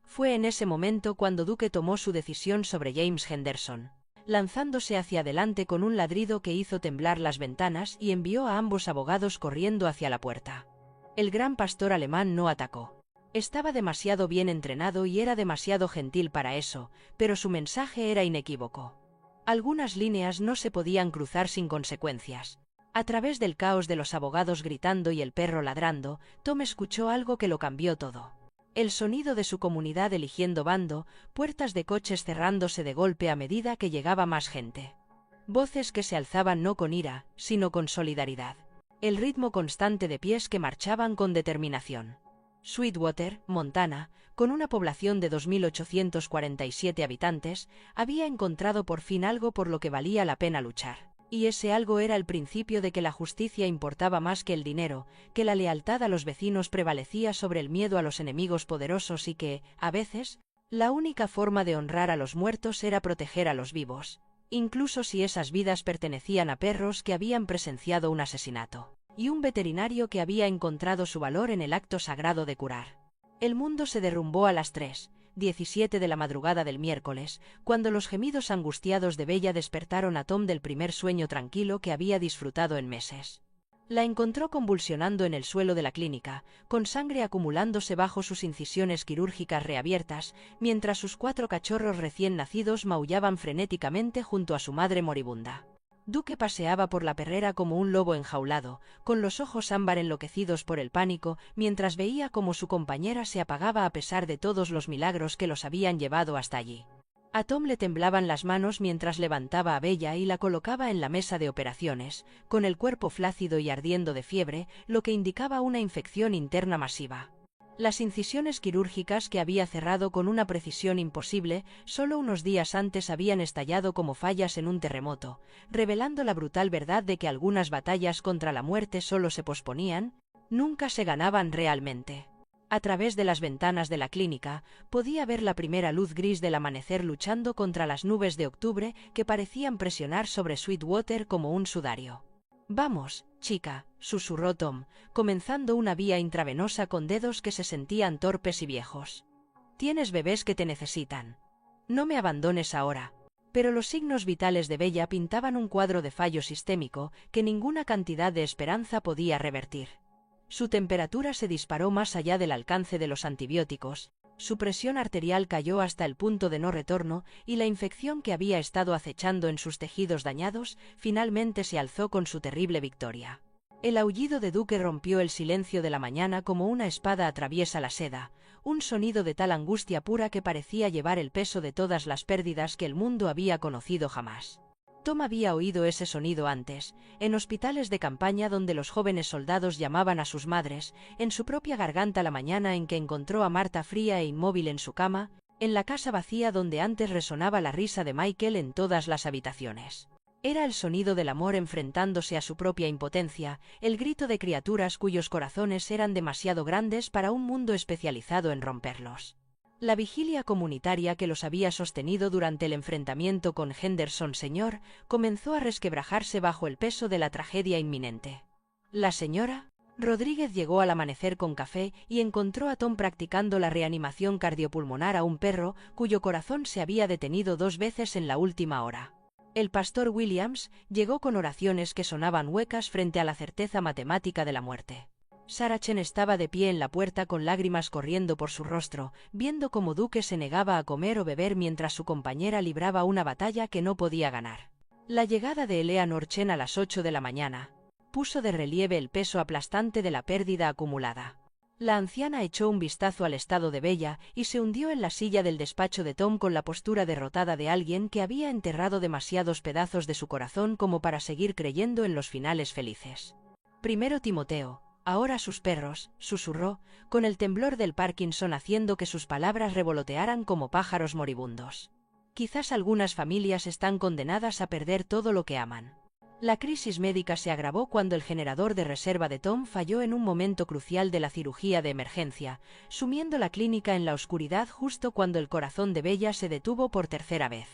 Fue en ese momento cuando Duke tomó su decisión sobre James Henderson, lanzándose hacia adelante con un ladrido que hizo temblar las ventanas y envió a ambos abogados corriendo hacia la puerta. El gran pastor alemán no atacó. Estaba demasiado bien entrenado y era demasiado gentil para eso, pero su mensaje era inequívoco. Algunas líneas no se podían cruzar sin consecuencias. A través del caos de los abogados gritando y el perro ladrando, Tom escuchó algo que lo cambió todo. El sonido de su comunidad eligiendo bando, puertas de coches cerrándose de golpe a medida que llegaba más gente. Voces que se alzaban no con ira, sino con solidaridad. El ritmo constante de pies que marchaban con determinación. Sweetwater, Montana, con una población de 2.847 habitantes, había encontrado por fin algo por lo que valía la pena luchar. Y ese algo era el principio de que la justicia importaba más que el dinero, que la lealtad a los vecinos prevalecía sobre el miedo a los enemigos poderosos y que, a veces, la única forma de honrar a los muertos era proteger a los vivos, incluso si esas vidas pertenecían a perros que habían presenciado un asesinato. Y un veterinario que había encontrado su valor en el acto sagrado de curar. El mundo se derrumbó a las 3:17 de la madrugada del miércoles, cuando los gemidos angustiados de Bella despertaron a Tom del primer sueño tranquilo que había disfrutado en meses. La encontró convulsionando en el suelo de la clínica, con sangre acumulándose bajo sus incisiones quirúrgicas reabiertas, mientras sus 4 cachorros recién nacidos maullaban frenéticamente junto a su madre moribunda. Duke paseaba por la perrera como un lobo enjaulado, con los ojos ámbar enloquecidos por el pánico, mientras veía cómo su compañera se apagaba a pesar de todos los milagros que los habían llevado hasta allí. A Tom le temblaban las manos mientras levantaba a Bella y la colocaba en la mesa de operaciones, con el cuerpo flácido y ardiendo de fiebre, lo que indicaba una infección interna masiva. Las incisiones quirúrgicas que había cerrado con una precisión imposible, solo unos días antes habían estallado como fallas en un terremoto, revelando la brutal verdad de que algunas batallas contra la muerte solo se posponían, nunca se ganaban realmente. A través de las ventanas de la clínica, podía ver la primera luz gris del amanecer luchando contra las nubes de octubre que parecían presionar sobre Sweetwater como un sudario. «Vamos, chica», susurró Tom, comenzando una vía intravenosa con dedos que se sentían torpes y viejos. «Tienes bebés que te necesitan. No me abandones ahora». Pero los signos vitales de Bella pintaban un cuadro de fallo sistémico que ninguna cantidad de esperanza podía revertir. Su temperatura se disparó más allá del alcance de los antibióticos, su presión arterial cayó hasta el punto de no retorno y la infección que había estado acechando en sus tejidos dañados finalmente se alzó con su terrible victoria. El aullido de Duke rompió el silencio de la mañana como una espada atraviesa la seda, un sonido de tal angustia pura que parecía llevar el peso de todas las pérdidas que el mundo había conocido jamás. Tom había oído ese sonido antes, en hospitales de campaña donde los jóvenes soldados llamaban a sus madres, en su propia garganta la mañana en que encontró a Marta fría e inmóvil en su cama, en la casa vacía donde antes resonaba la risa de Michael en todas las habitaciones. Era el sonido del amor enfrentándose a su propia impotencia, el grito de criaturas cuyos corazones eran demasiado grandes para un mundo especializado en romperlos. La vigilia comunitaria que los había sostenido durante el enfrentamiento con Henderson Sr. comenzó a resquebrajarse bajo el peso de la tragedia inminente. La señora Rodríguez llegó al amanecer con café y encontró a Tom practicando la reanimación cardiopulmonar a un perro cuyo corazón se había detenido 2 veces en la última hora. El pastor Williams llegó con oraciones que sonaban huecas frente a la certeza matemática de la muerte. Sarah Chen estaba de pie en la puerta con lágrimas corriendo por su rostro, viendo cómo Duke se negaba a comer o beber mientras su compañera libraba una batalla que no podía ganar. La llegada de Eleanor Chen a las 8 de la mañana puso de relieve el peso aplastante de la pérdida acumulada. La anciana echó un vistazo al estado de Bella y se hundió en la silla del despacho de Tom con la postura derrotada de alguien que había enterrado demasiados pedazos de su corazón como para seguir creyendo en los finales felices. Primero Timoteo, ahora sus perros, susurró, con el temblor del Parkinson haciendo que sus palabras revolotearan como pájaros moribundos. Quizás algunas familias están condenadas a perder todo lo que aman. La crisis médica se agravó cuando el generador de reserva de Tom falló en un momento crucial de la cirugía de emergencia, sumiendo la clínica en la oscuridad justo cuando el corazón de Bella se detuvo por tercera vez.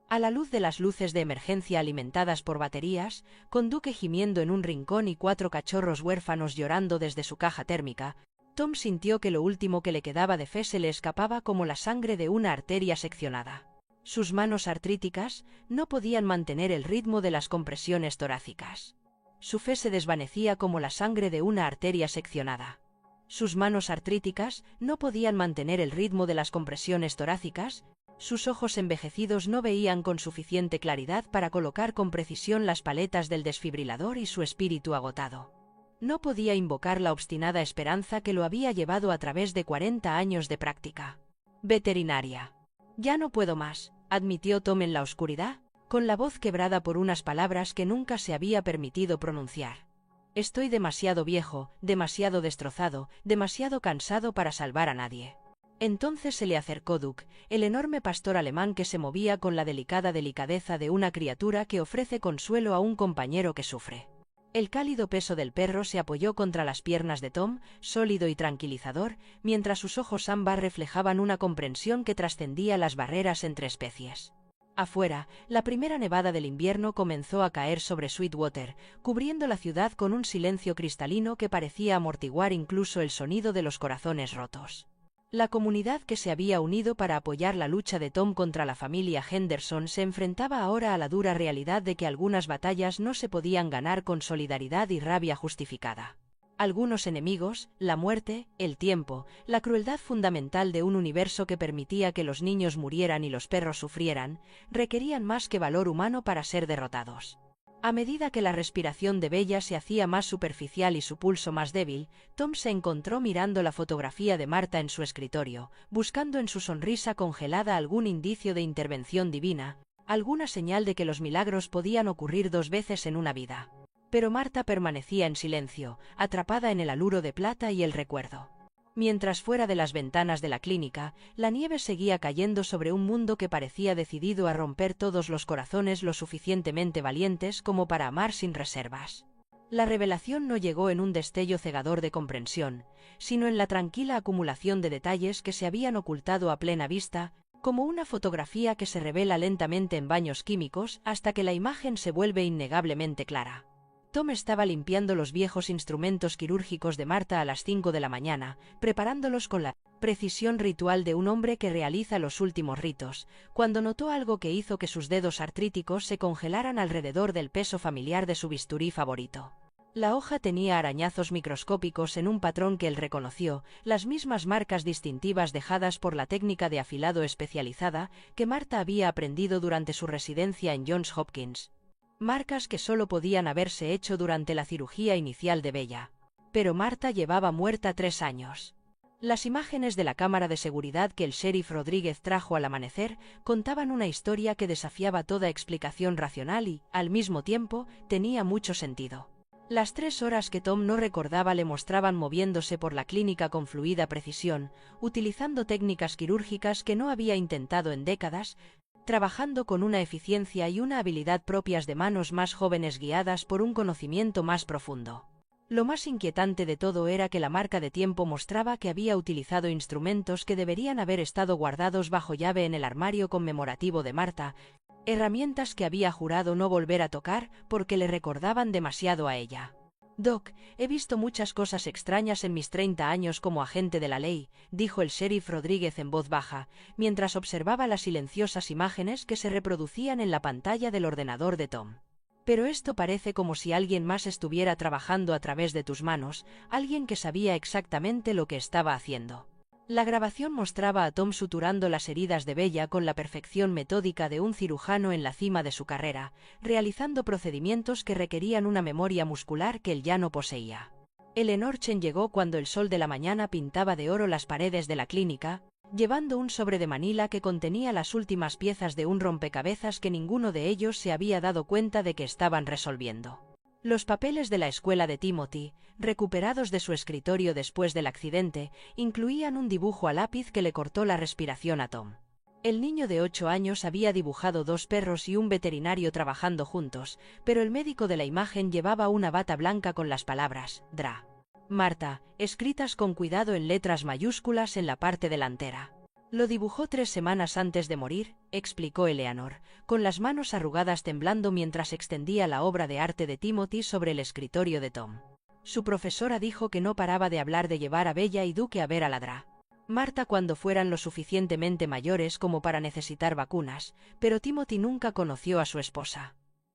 A la luz de las luces de emergencia alimentadas por baterías, con Duke gimiendo en un rincón y 4 cachorros huérfanos llorando desde su caja térmica, Tom sintió que lo último que le quedaba de fe se le escapaba como la sangre de una arteria seccionada. Sus manos artríticas no podían mantener el ritmo de las compresiones torácicas. Su fe se desvanecía como la sangre de una arteria seccionada. Sus manos artríticas no podían mantener el ritmo de las compresiones torácicas. Sus ojos envejecidos no veían con suficiente claridad para colocar con precisión las paletas del desfibrilador y su espíritu agotado. No podía invocar la obstinada esperanza que lo había llevado a través de 40 años de práctica veterinaria. «Ya no puedo más», admitió Tom en la oscuridad, con la voz quebrada por unas palabras que nunca se había permitido pronunciar. «Estoy demasiado viejo, demasiado destrozado, demasiado cansado para salvar a nadie». Entonces se le acercó Duke, el enorme pastor alemán que se movía con la delicada delicadeza de una criatura que ofrece consuelo a un compañero que sufre. El cálido peso del perro se apoyó contra las piernas de Tom, sólido y tranquilizador, mientras sus ojos ámbar reflejaban una comprensión que trascendía las barreras entre especies. Afuera, la primera nevada del invierno comenzó a caer sobre Sweetwater, cubriendo la ciudad con un silencio cristalino que parecía amortiguar incluso el sonido de los corazones rotos. La comunidad que se había unido para apoyar la lucha de Tom contra la familia Henderson se enfrentaba ahora a la dura realidad de que algunas batallas no se podían ganar con solidaridad y rabia justificada. Algunos enemigos, la muerte, el tiempo, la crueldad fundamental de un universo que permitía que los niños murieran y los perros sufrieran, requerían más que valor humano para ser derrotados. A medida que la respiración de Bella se hacía más superficial y su pulso más débil, Tom se encontró mirando la fotografía de Marta en su escritorio, buscando en su sonrisa congelada algún indicio de intervención divina, alguna señal de que los milagros podían ocurrir 2 veces en una vida. Pero Marta permanecía en silencio, atrapada en el aluro de plata y el recuerdo. Mientras fuera de las ventanas de la clínica, la nieve seguía cayendo sobre un mundo que parecía decidido a romper todos los corazones lo suficientemente valientes como para amar sin reservas. La revelación no llegó en un destello cegador de comprensión, sino en la tranquila acumulación de detalles que se habían ocultado a plena vista, como una fotografía que se revela lentamente en baños químicos hasta que la imagen se vuelve innegablemente clara. Tom estaba limpiando los viejos instrumentos quirúrgicos de Marta a las 5 de la mañana, preparándolos con la precisión ritual de un hombre que realiza los últimos ritos, cuando notó algo que hizo que sus dedos artríticos se congelaran alrededor del peso familiar de su bisturí favorito. La hoja tenía arañazos microscópicos en un patrón que él reconoció, las mismas marcas distintivas dejadas por la técnica de afilado especializada que Marta había aprendido durante su residencia en Johns Hopkins. Marcas que solo podían haberse hecho durante la cirugía inicial de Bella. Pero Marta llevaba muerta 3 años. Las imágenes de la cámara de seguridad que el sheriff Rodríguez trajo al amanecer contaban una historia que desafiaba toda explicación racional y, al mismo tiempo, tenía mucho sentido. Las 3 horas que Tom no recordaba le mostraban moviéndose por la clínica con fluida precisión, utilizando técnicas quirúrgicas que no había intentado en décadas, trabajando con una eficiencia y una habilidad propias de manos más jóvenes guiadas por un conocimiento más profundo. Lo más inquietante de todo era que la marca de tiempo mostraba que había utilizado instrumentos que deberían haber estado guardados bajo llave en el armario conmemorativo de Marta, herramientas que había jurado no volver a tocar porque le recordaban demasiado a ella. «Doc, he visto muchas cosas extrañas en mis 30 años como agente de la ley», dijo el sheriff Rodríguez en voz baja, mientras observaba las silenciosas imágenes que se reproducían en la pantalla del ordenador de Tom. «Pero esto parece como si alguien más estuviera trabajando a través de tus manos, alguien que sabía exactamente lo que estaba haciendo». La grabación mostraba a Tom suturando las heridas de Bella con la perfección metódica de un cirujano en la cima de su carrera, realizando procedimientos que requerían una memoria muscular que él ya no poseía. Eleanor Chen llegó cuando el sol de la mañana pintaba de oro las paredes de la clínica, llevando un sobre de manila que contenía las últimas piezas de un rompecabezas que ninguno de ellos se había dado cuenta de que estaban resolviendo. Los papeles de la escuela de Timothy, recuperados de su escritorio después del accidente, incluían un dibujo a lápiz que le cortó la respiración a Tom. El niño de 8 años había dibujado 2 perros y un veterinario trabajando juntos, pero el médico de la imagen llevaba una bata blanca con las palabras «Dra. Marta», escritas con cuidado en letras mayúsculas en la parte delantera. «Lo dibujó 3 semanas antes de morir», explicó Eleanor, con las manos arrugadas temblando mientras extendía la obra de arte de Timothy sobre el escritorio de Tom. Su profesora dijo que no paraba de hablar de llevar a Bella y Duke a ver a la Dra. Marta cuando fueran lo suficientemente mayores como para necesitar vacunas, pero Timothy nunca conoció a su esposa.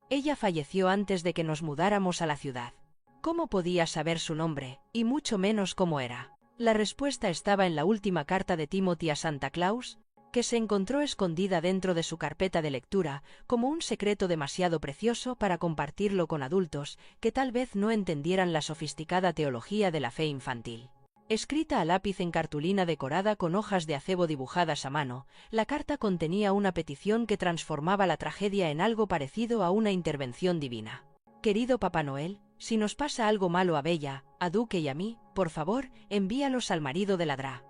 Ella falleció antes de que nos mudáramos a la ciudad. ¿Cómo podía saber su nombre, y mucho menos cómo era? La respuesta estaba en la última carta de Timothy a Santa Claus, que se encontró escondida dentro de su carpeta de lectura, como un secreto demasiado precioso para compartirlo con adultos, que tal vez no entendieran la sofisticada teología de la fe infantil. Escrita a lápiz en cartulina decorada con hojas de acebo dibujadas a mano, la carta contenía una petición que transformaba la tragedia en algo parecido a una intervención divina. «Querido Papá Noel, si nos pasa algo malo a Bella, a Duque y a mí, por favor, envíalos al marido de la Dra.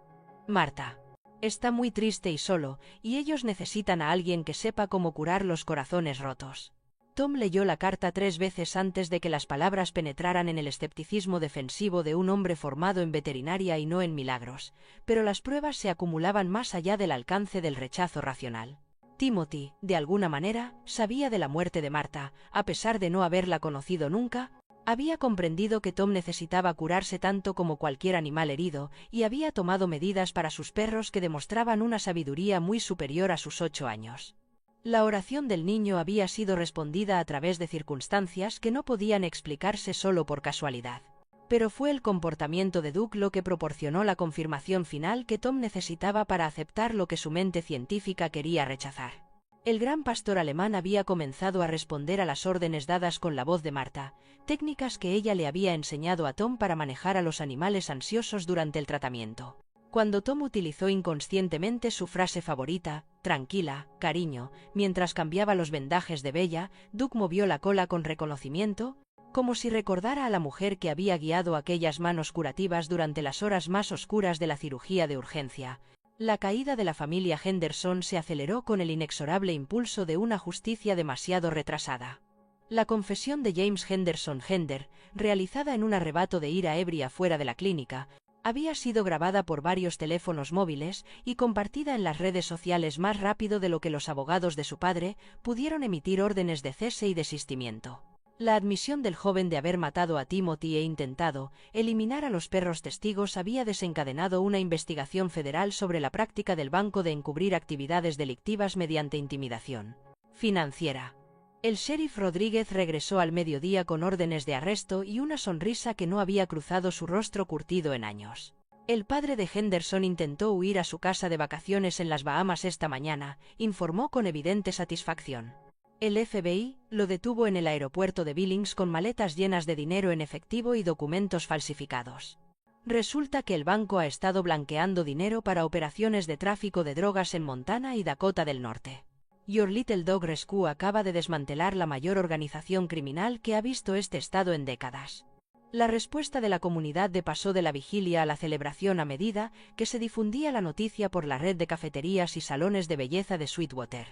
Marta. Está muy triste y solo, y ellos necesitan a alguien que sepa cómo curar los corazones rotos». Tom leyó la carta 3 veces antes de que las palabras penetraran en el escepticismo defensivo de un hombre formado en veterinaria y no en milagros, pero las pruebas se acumulaban más allá del alcance del rechazo racional. Timothy, de alguna manera, sabía de la muerte de Marta, a pesar de no haberla conocido nunca. Había comprendido que Tom necesitaba curarse tanto como cualquier animal herido, y había tomado medidas para sus perros que demostraban una sabiduría muy superior a sus 8 años. La oración del niño había sido respondida a través de circunstancias que no podían explicarse solo por casualidad. Pero fue el comportamiento de Duke lo que proporcionó la confirmación final que Tom necesitaba para aceptar lo que su mente científica quería rechazar. El gran pastor alemán había comenzado a responder a las órdenes dadas con la voz de Marta, técnicas que ella le había enseñado a Tom para manejar a los animales ansiosos durante el tratamiento. Cuando Tom utilizó inconscientemente su frase favorita, «tranquila, cariño», mientras cambiaba los vendajes de Bella, Duke movió la cola con reconocimiento, como si recordara a la mujer que había guiado aquellas manos curativas durante las horas más oscuras de la cirugía de urgencia. La caída de la familia Henderson se aceleró con el inexorable impulso de una justicia demasiado retrasada. La confesión de James Henderson Hender, realizada en un arrebato de ira ebria fuera de la clínica, había sido grabada por varios teléfonos móviles y compartida en las redes sociales más rápido de lo que los abogados de su padre pudieron emitir órdenes de cese y desistimiento. La admisión del joven de haber matado a Timothy e intentado eliminar a los perros testigos había desencadenado una investigación federal sobre la práctica del banco de encubrir actividades delictivas mediante intimidación financiera. El sheriff Rodríguez regresó al mediodía con órdenes de arresto y una sonrisa que no había cruzado su rostro curtido en años. El padre de Henderson intentó huir a su casa de vacaciones en las Bahamas esta mañana, informó con evidente satisfacción. El FBI lo detuvo en el aeropuerto de Billings con maletas llenas de dinero en efectivo y documentos falsificados. Resulta que el banco ha estado blanqueando dinero para operaciones de tráfico de drogas en Montana y Dakota del Norte. Your Little Dog Rescue acaba de desmantelar la mayor organización criminal que ha visto este estado en décadas. La respuesta de la comunidad pasó de la vigilia a la celebración a medida que se difundía la noticia por la red de cafeterías y salones de belleza de Sweetwater.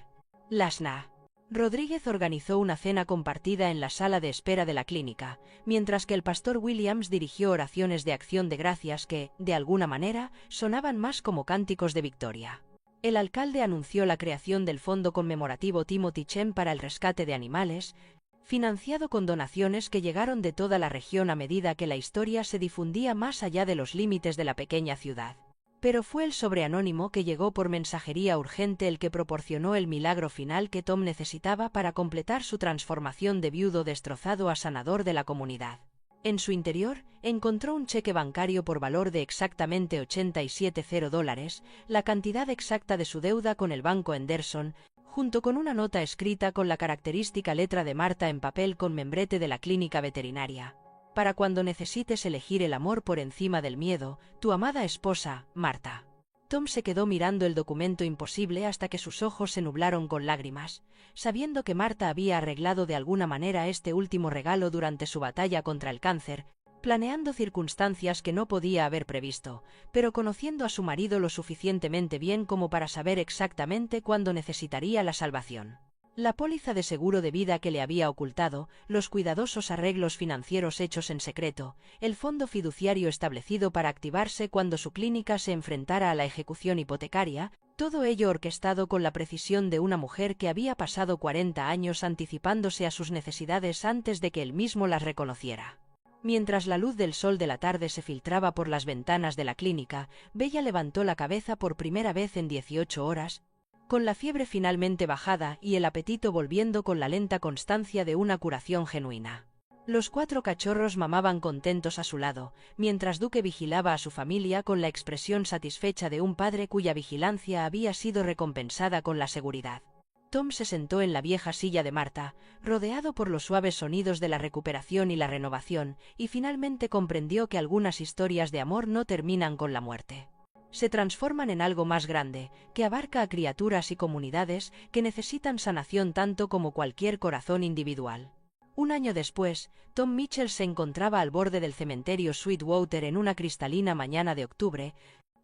Lasna. Rodríguez organizó una cena compartida en la sala de espera de la clínica, mientras que el pastor Williams dirigió oraciones de acción de gracias que, de alguna manera, sonaban más como cánticos de victoria. El alcalde anunció la creación del fondo conmemorativo Timothy Chen para el rescate de animales, financiado con donaciones que llegaron de toda la región a medida que la historia se difundía más allá de los límites de la pequeña ciudad. Pero fue el sobreanónimo que llegó por mensajería urgente el que proporcionó el milagro final que Tom necesitaba para completar su transformación de viudo destrozado a sanador de la comunidad. En su interior, encontró un cheque bancario por valor de exactamente $87,000, la cantidad exacta de su deuda con el banco Henderson, junto con una nota escrita con la característica letra de Marta en papel con membrete de la clínica veterinaria. Para cuando necesites elegir el amor por encima del miedo, tu amada esposa, Marta. Tom se quedó mirando el documento imposible hasta que sus ojos se nublaron con lágrimas, sabiendo que Marta había arreglado de alguna manera este último regalo durante su batalla contra el cáncer, planeando circunstancias que no podía haber previsto, pero conociendo a su marido lo suficientemente bien como para saber exactamente cuándo necesitaría la salvación. La póliza de seguro de vida que le había ocultado, los cuidadosos arreglos financieros hechos en secreto, el fondo fiduciario establecido para activarse cuando su clínica se enfrentara a la ejecución hipotecaria, todo ello orquestado con la precisión de una mujer que había pasado 40 años anticipándose a sus necesidades antes de que él mismo las reconociera. Mientras la luz del sol de la tarde se filtraba por las ventanas de la clínica, Bella levantó la cabeza por primera vez en 18 horas, con la fiebre finalmente bajada y el apetito volviendo con la lenta constancia de una curación genuina. Los 4 cachorros mamaban contentos a su lado, mientras Duke vigilaba a su familia con la expresión satisfecha de un padre cuya vigilancia había sido recompensada con la seguridad. Tom se sentó en la vieja silla de Marta, rodeado por los suaves sonidos de la recuperación y la renovación, y finalmente comprendió que algunas historias de amor no terminan con la muerte. Se transforman en algo más grande, que abarca a criaturas y comunidades que necesitan sanación tanto como cualquier corazón individual. Un año después, Tom Mitchell se encontraba al borde del cementerio Sweetwater en una cristalina mañana de octubre,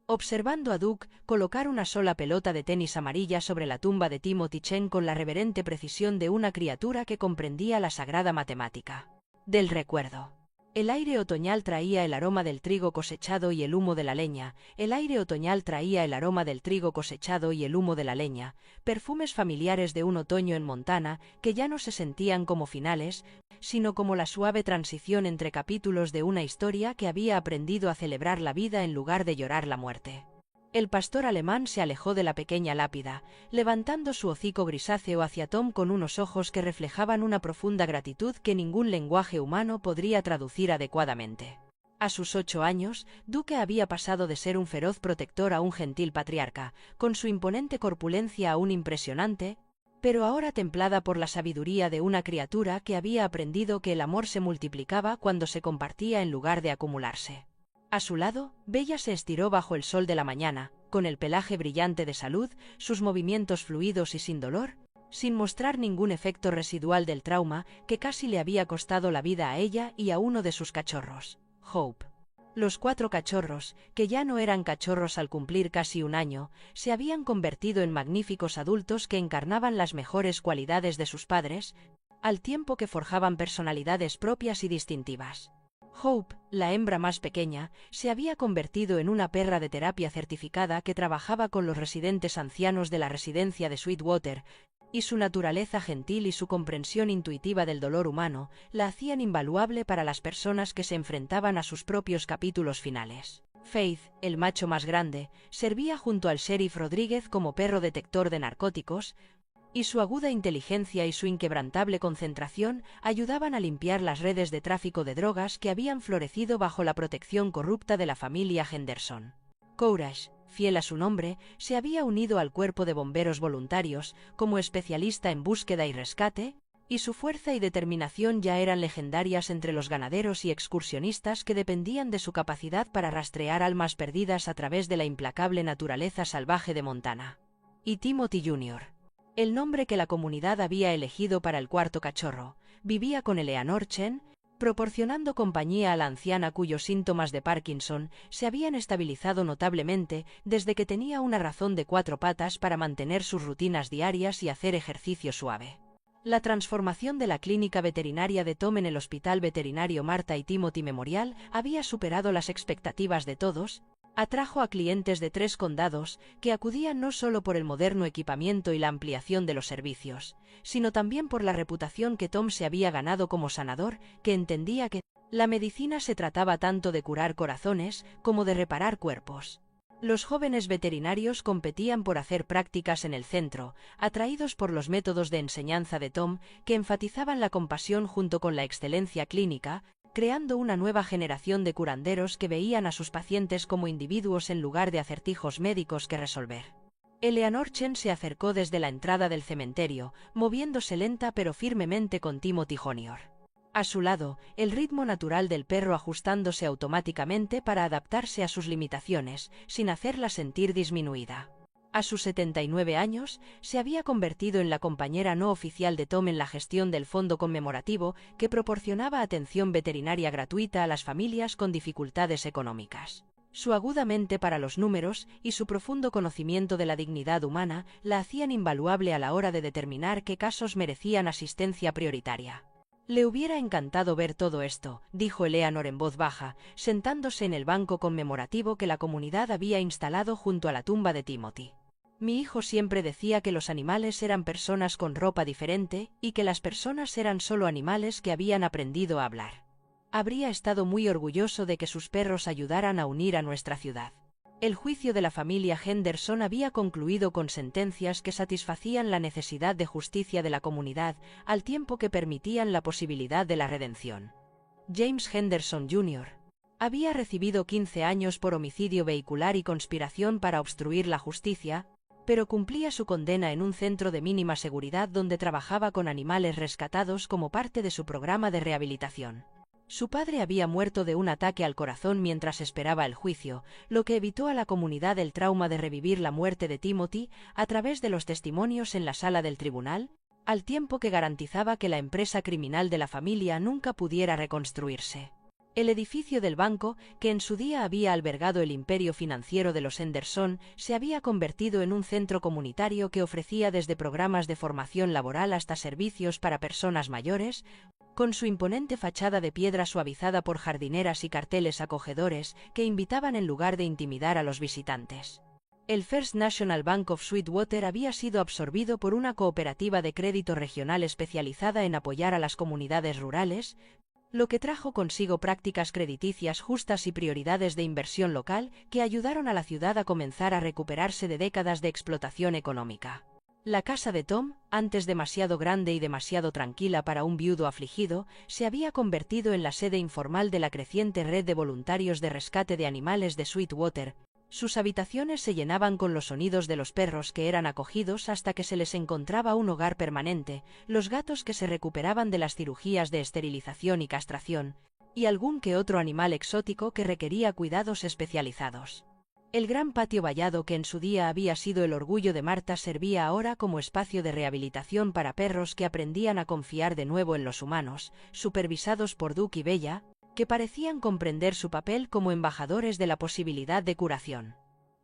observando a Duke colocar una sola pelota de tenis amarilla sobre la tumba de Timothy Chen con la reverente precisión de una criatura que comprendía la sagrada matemática del recuerdo. El aire otoñal traía el aroma del trigo cosechado y el humo de la leña, perfumes familiares de un otoño en Montana que ya no se sentían como finales, sino como la suave transición entre capítulos de una historia que había aprendido a celebrar la vida en lugar de llorar la muerte. El pastor alemán se alejó de la pequeña lápida, levantando su hocico grisáceo hacia Tom con unos ojos que reflejaban una profunda gratitud que ningún lenguaje humano podría traducir adecuadamente. A sus 8 años, Duke había pasado de ser un feroz protector a un gentil patriarca, con su imponente corpulencia aún impresionante, pero ahora templada por la sabiduría de una criatura que había aprendido que el amor se multiplicaba cuando se compartía en lugar de acumularse. A su lado, Bella se estiró bajo el sol de la mañana, con el pelaje brillante de salud, sus movimientos fluidos y sin dolor, sin mostrar ningún efecto residual del trauma que casi le había costado la vida a ella y a uno de sus cachorros, Hope. Los 4 cachorros, que ya no eran cachorros al cumplir casi un año, se habían convertido en magníficos adultos que encarnaban las mejores cualidades de sus padres, al tiempo que forjaban personalidades propias y distintivas. Hope, la hembra más pequeña, se había convertido en una perra de terapia certificada que trabajaba con los residentes ancianos de la residencia de Sweetwater, y su naturaleza gentil y su comprensión intuitiva del dolor humano la hacían invaluable para las personas que se enfrentaban a sus propios capítulos finales. Faith, el macho más grande, servía junto al sheriff Rodríguez como perro detector de narcóticos, y su aguda inteligencia y su inquebrantable concentración ayudaban a limpiar las redes de tráfico de drogas que habían florecido bajo la protección corrupta de la familia Henderson. Courage, fiel a su nombre, se había unido al cuerpo de bomberos voluntarios como especialista en búsqueda y rescate, y su fuerza y determinación ya eran legendarias entre los ganaderos y excursionistas que dependían de su capacidad para rastrear almas perdidas a través de la implacable naturaleza salvaje de Montana. Y Timothy Jr., el nombre que la comunidad había elegido para el 4º cachorro, vivía con Eleanor Chen, proporcionando compañía a la anciana cuyos síntomas de Parkinson se habían estabilizado notablemente desde que tenía una razón de 4 patas para mantener sus rutinas diarias y hacer ejercicio suave. La transformación de la clínica veterinaria de Tom en el Hospital Veterinario Martha y Timothy Memorial había superado las expectativas de todos. Atrajo a clientes de 3 condados que acudían no solo por el moderno equipamiento y la ampliación de los servicios, sino también por la reputación que Tom se había ganado como sanador, que entendía que la medicina se trataba tanto de curar corazones como de reparar cuerpos. Los jóvenes veterinarios competían por hacer prácticas en el centro, atraídos por los métodos de enseñanza de Tom, que enfatizaban la compasión junto con la excelencia clínica, creando una nueva generación de curanderos que veían a sus pacientes como individuos en lugar de acertijos médicos que resolver. Eleanor Chen se acercó desde la entrada del cementerio, moviéndose lenta pero firmemente con Timothy Jr. A su lado, el ritmo natural del perro ajustándose automáticamente para adaptarse a sus limitaciones, sin hacerla sentir disminuida. A sus 79 años, se había convertido en la compañera no oficial de Tom en la gestión del fondo conmemorativo que proporcionaba atención veterinaria gratuita a las familias con dificultades económicas. Su aguda mente para los números y su profundo conocimiento de la dignidad humana la hacían invaluable a la hora de determinar qué casos merecían asistencia prioritaria. Le hubiera encantado ver todo esto, dijo Eleanor en voz baja, sentándose en el banco conmemorativo que la comunidad había instalado junto a la tumba de Timothy. Mi hijo siempre decía que los animales eran personas con ropa diferente y que las personas eran solo animales que habían aprendido a hablar. Habría estado muy orgulloso de que sus perros ayudaran a unir a nuestra ciudad. El juicio de la familia Henderson había concluido con sentencias que satisfacían la necesidad de justicia de la comunidad, al tiempo que permitían la posibilidad de la redención. James Henderson Jr. había recibido 15 años por homicidio vehicular y conspiración para obstruir la justicia, pero cumplía su condena en un centro de mínima seguridad donde trabajaba con animales rescatados como parte de su programa de rehabilitación. Su padre había muerto de un ataque al corazón mientras esperaba el juicio, lo que evitó a la comunidad el trauma de revivir la muerte de Timothy a través de los testimonios en la sala del tribunal, al tiempo que garantizaba que la empresa criminal de la familia nunca pudiera reconstruirse. El edificio del banco, que en su día había albergado el imperio financiero de los Henderson, se había convertido en un centro comunitario que ofrecía desde programas de formación laboral hasta servicios para personas mayores, con su imponente fachada de piedra suavizada por jardineras y carteles acogedores que invitaban en lugar de intimidar a los visitantes. El First National Bank of Sweetwater había sido absorbido por una cooperativa de crédito regional especializada en apoyar a las comunidades rurales, lo que trajo consigo prácticas crediticias justas y prioridades de inversión local que ayudaron a la ciudad a comenzar a recuperarse de décadas de explotación económica. La casa de Tom, antes demasiado grande y demasiado tranquila para un viudo afligido, se había convertido en la sede informal de la creciente red de voluntarios de rescate de animales de Sweetwater. Sus habitaciones se llenaban con los sonidos de los perros que eran acogidos hasta que se les encontraba un hogar permanente, los gatos que se recuperaban de las cirugías de esterilización y castración, y algún que otro animal exótico que requería cuidados especializados. El gran patio vallado que en su día había sido el orgullo de Marta servía ahora como espacio de rehabilitación para perros que aprendían a confiar de nuevo en los humanos, supervisados por Duke y Bella, que parecían comprender su papel como embajadores de la posibilidad de curación.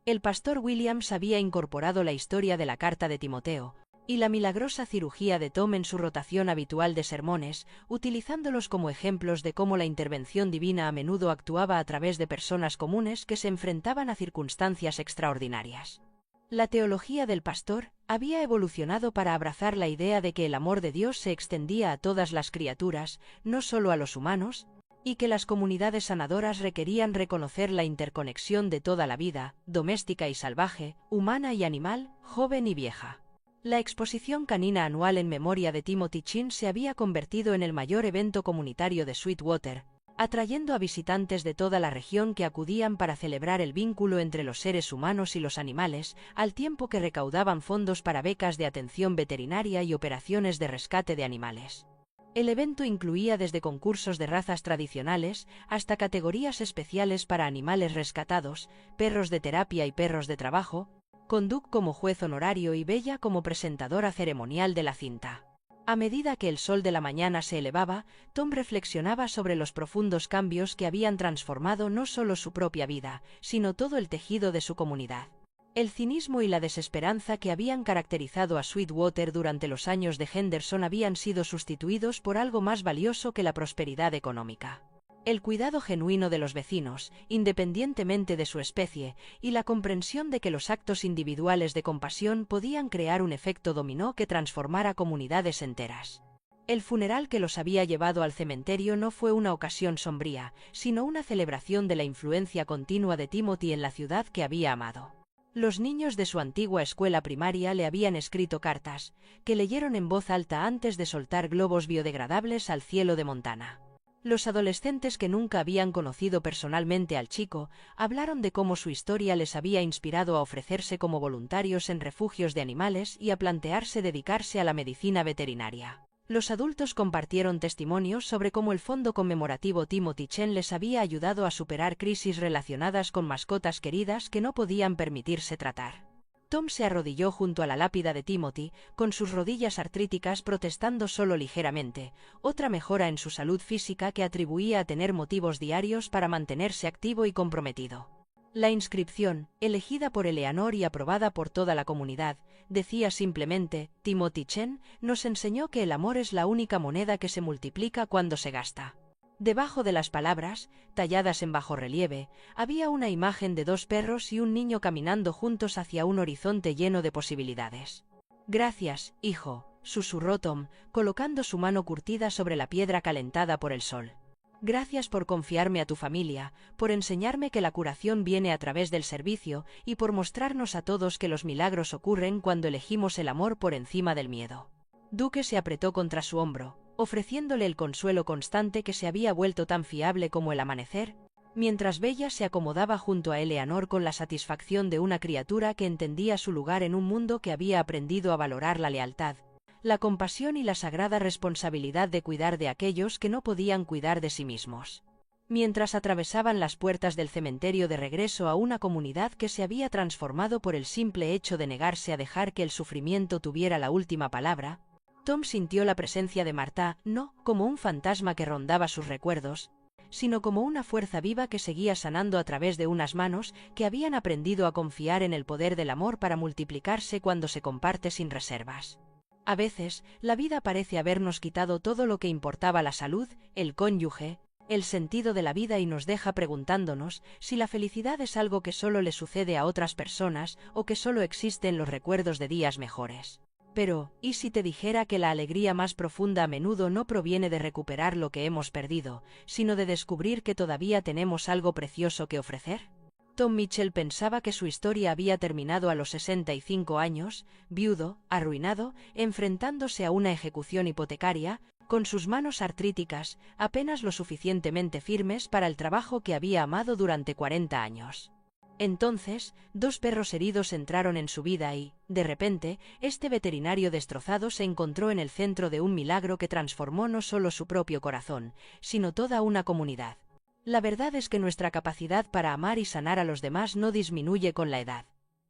El pastor Williams había incorporado la historia de la carta de Timoteo y la milagrosa cirugía de Tom en su rotación habitual de sermones, utilizándolos como ejemplos de cómo la intervención divina a menudo actuaba a través de personas comunes que se enfrentaban a circunstancias extraordinarias. La teología del pastor había evolucionado para abrazar la idea de que el amor de Dios se extendía a todas las criaturas, no solo a los humanos, y que las comunidades sanadoras requerían reconocer la interconexión de toda la vida, doméstica y salvaje, humana y animal, joven y vieja. La exposición canina anual en memoria de Timothy Chin se había convertido en el mayor evento comunitario de Sweetwater, atrayendo a visitantes de toda la región que acudían para celebrar el vínculo entre los seres humanos y los animales, al tiempo que recaudaban fondos para becas de atención veterinaria y operaciones de rescate de animales. El evento incluía desde concursos de razas tradicionales hasta categorías especiales para animales rescatados, perros de terapia y perros de trabajo, con Duke como juez honorario y Bella como presentadora ceremonial de la cinta. A medida que el sol de la mañana se elevaba, Tom reflexionaba sobre los profundos cambios que habían transformado no solo su propia vida, sino todo el tejido de su comunidad. El cinismo y la desesperanza que habían caracterizado a Sweetwater durante los años de Henderson habían sido sustituidos por algo más valioso que la prosperidad económica. El cuidado genuino de los vecinos, independientemente de su especie, y la comprensión de que los actos individuales de compasión podían crear un efecto dominó que transformara comunidades enteras. El funeral que los había llevado al cementerio no fue una ocasión sombría, sino una celebración de la influencia continua de Timothy en la ciudad que había amado. Los niños de su antigua escuela primaria le habían escrito cartas, que leyeron en voz alta antes de soltar globos biodegradables al cielo de Montana. Los adolescentes que nunca habían conocido personalmente al chico, hablaron de cómo su historia les había inspirado a ofrecerse como voluntarios en refugios de animales y a plantearse dedicarse a la medicina veterinaria. Los adultos compartieron testimonios sobre cómo el fondo conmemorativo Timothy Chen les había ayudado a superar crisis relacionadas con mascotas queridas que no podían permitirse tratar. Tom se arrodilló junto a la lápida de Timothy, con sus rodillas artríticas protestando solo ligeramente, otra mejora en su salud física que atribuía a tener motivos diarios para mantenerse activo y comprometido. La inscripción, elegida por Eleanor y aprobada por toda la comunidad, decía simplemente: Timothy Chen nos enseñó que el amor es la única moneda que se multiplica cuando se gasta. Debajo de las palabras, talladas en bajorrelieve, había una imagen de dos perros y un niño caminando juntos hacia un horizonte lleno de posibilidades. Gracias, hijo, susurró Tom, colocando su mano curtida sobre la piedra calentada por el sol. Gracias por confiarme a tu familia, por enseñarme que la curación viene a través del servicio y por mostrarnos a todos que los milagros ocurren cuando elegimos el amor por encima del miedo. Duke se apretó contra su hombro, ofreciéndole el consuelo constante que se había vuelto tan fiable como el amanecer, mientras Bella se acomodaba junto a Eleanor con la satisfacción de una criatura que entendía su lugar en un mundo que había aprendido a valorar la lealtad, la compasión y la sagrada responsabilidad de cuidar de aquellos que no podían cuidar de sí mismos. Mientras atravesaban las puertas del cementerio de regreso a una comunidad que se había transformado por el simple hecho de negarse a dejar que el sufrimiento tuviera la última palabra, Tom sintió la presencia de Marta, no como un fantasma que rondaba sus recuerdos, sino como una fuerza viva que seguía sanando a través de unas manos que habían aprendido a confiar en el poder del amor para multiplicarse cuando se comparte sin reservas. A veces, la vida parece habernos quitado todo lo que importaba: la salud, el cónyuge, el sentido de la vida, y nos deja preguntándonos si la felicidad es algo que solo le sucede a otras personas o que solo existe en los recuerdos de días mejores. Pero, ¿y si te dijera que la alegría más profunda a menudo no proviene de recuperar lo que hemos perdido, sino de descubrir que todavía tenemos algo precioso que ofrecer? Tom Mitchell pensaba que su historia había terminado a los 65 años, viudo, arruinado, enfrentándose a una ejecución hipotecaria, con sus manos artríticas, apenas lo suficientemente firmes para el trabajo que había amado durante 40 años. Entonces, dos perros heridos entraron en su vida y, de repente, este veterinario destrozado se encontró en el centro de un milagro que transformó no solo su propio corazón, sino toda una comunidad. La verdad es que nuestra capacidad para amar y sanar a los demás no disminuye con la edad.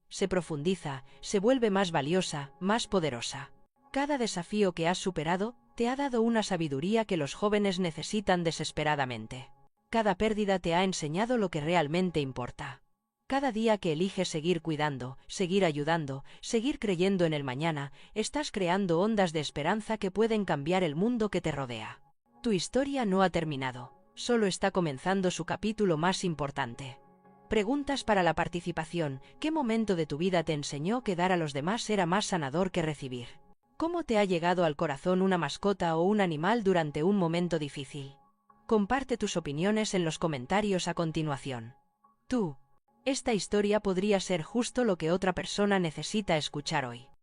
Se profundiza, se vuelve más valiosa, más poderosa. Cada desafío que has superado te ha dado una sabiduría que los jóvenes necesitan desesperadamente. Cada pérdida te ha enseñado lo que realmente importa. Cada día que eliges seguir cuidando, seguir ayudando, seguir creyendo en el mañana, estás creando ondas de esperanza que pueden cambiar el mundo que te rodea. Tu historia no ha terminado, solo está comenzando su capítulo más importante. Preguntas para la participación. ¿Qué momento de tu vida te enseñó que dar a los demás era más sanador que recibir? ¿Cómo te ha llegado al corazón una mascota o un animal durante un momento difícil? Comparte tus opiniones en los comentarios a continuación. Esta historia podría ser justo lo que otra persona necesita escuchar hoy.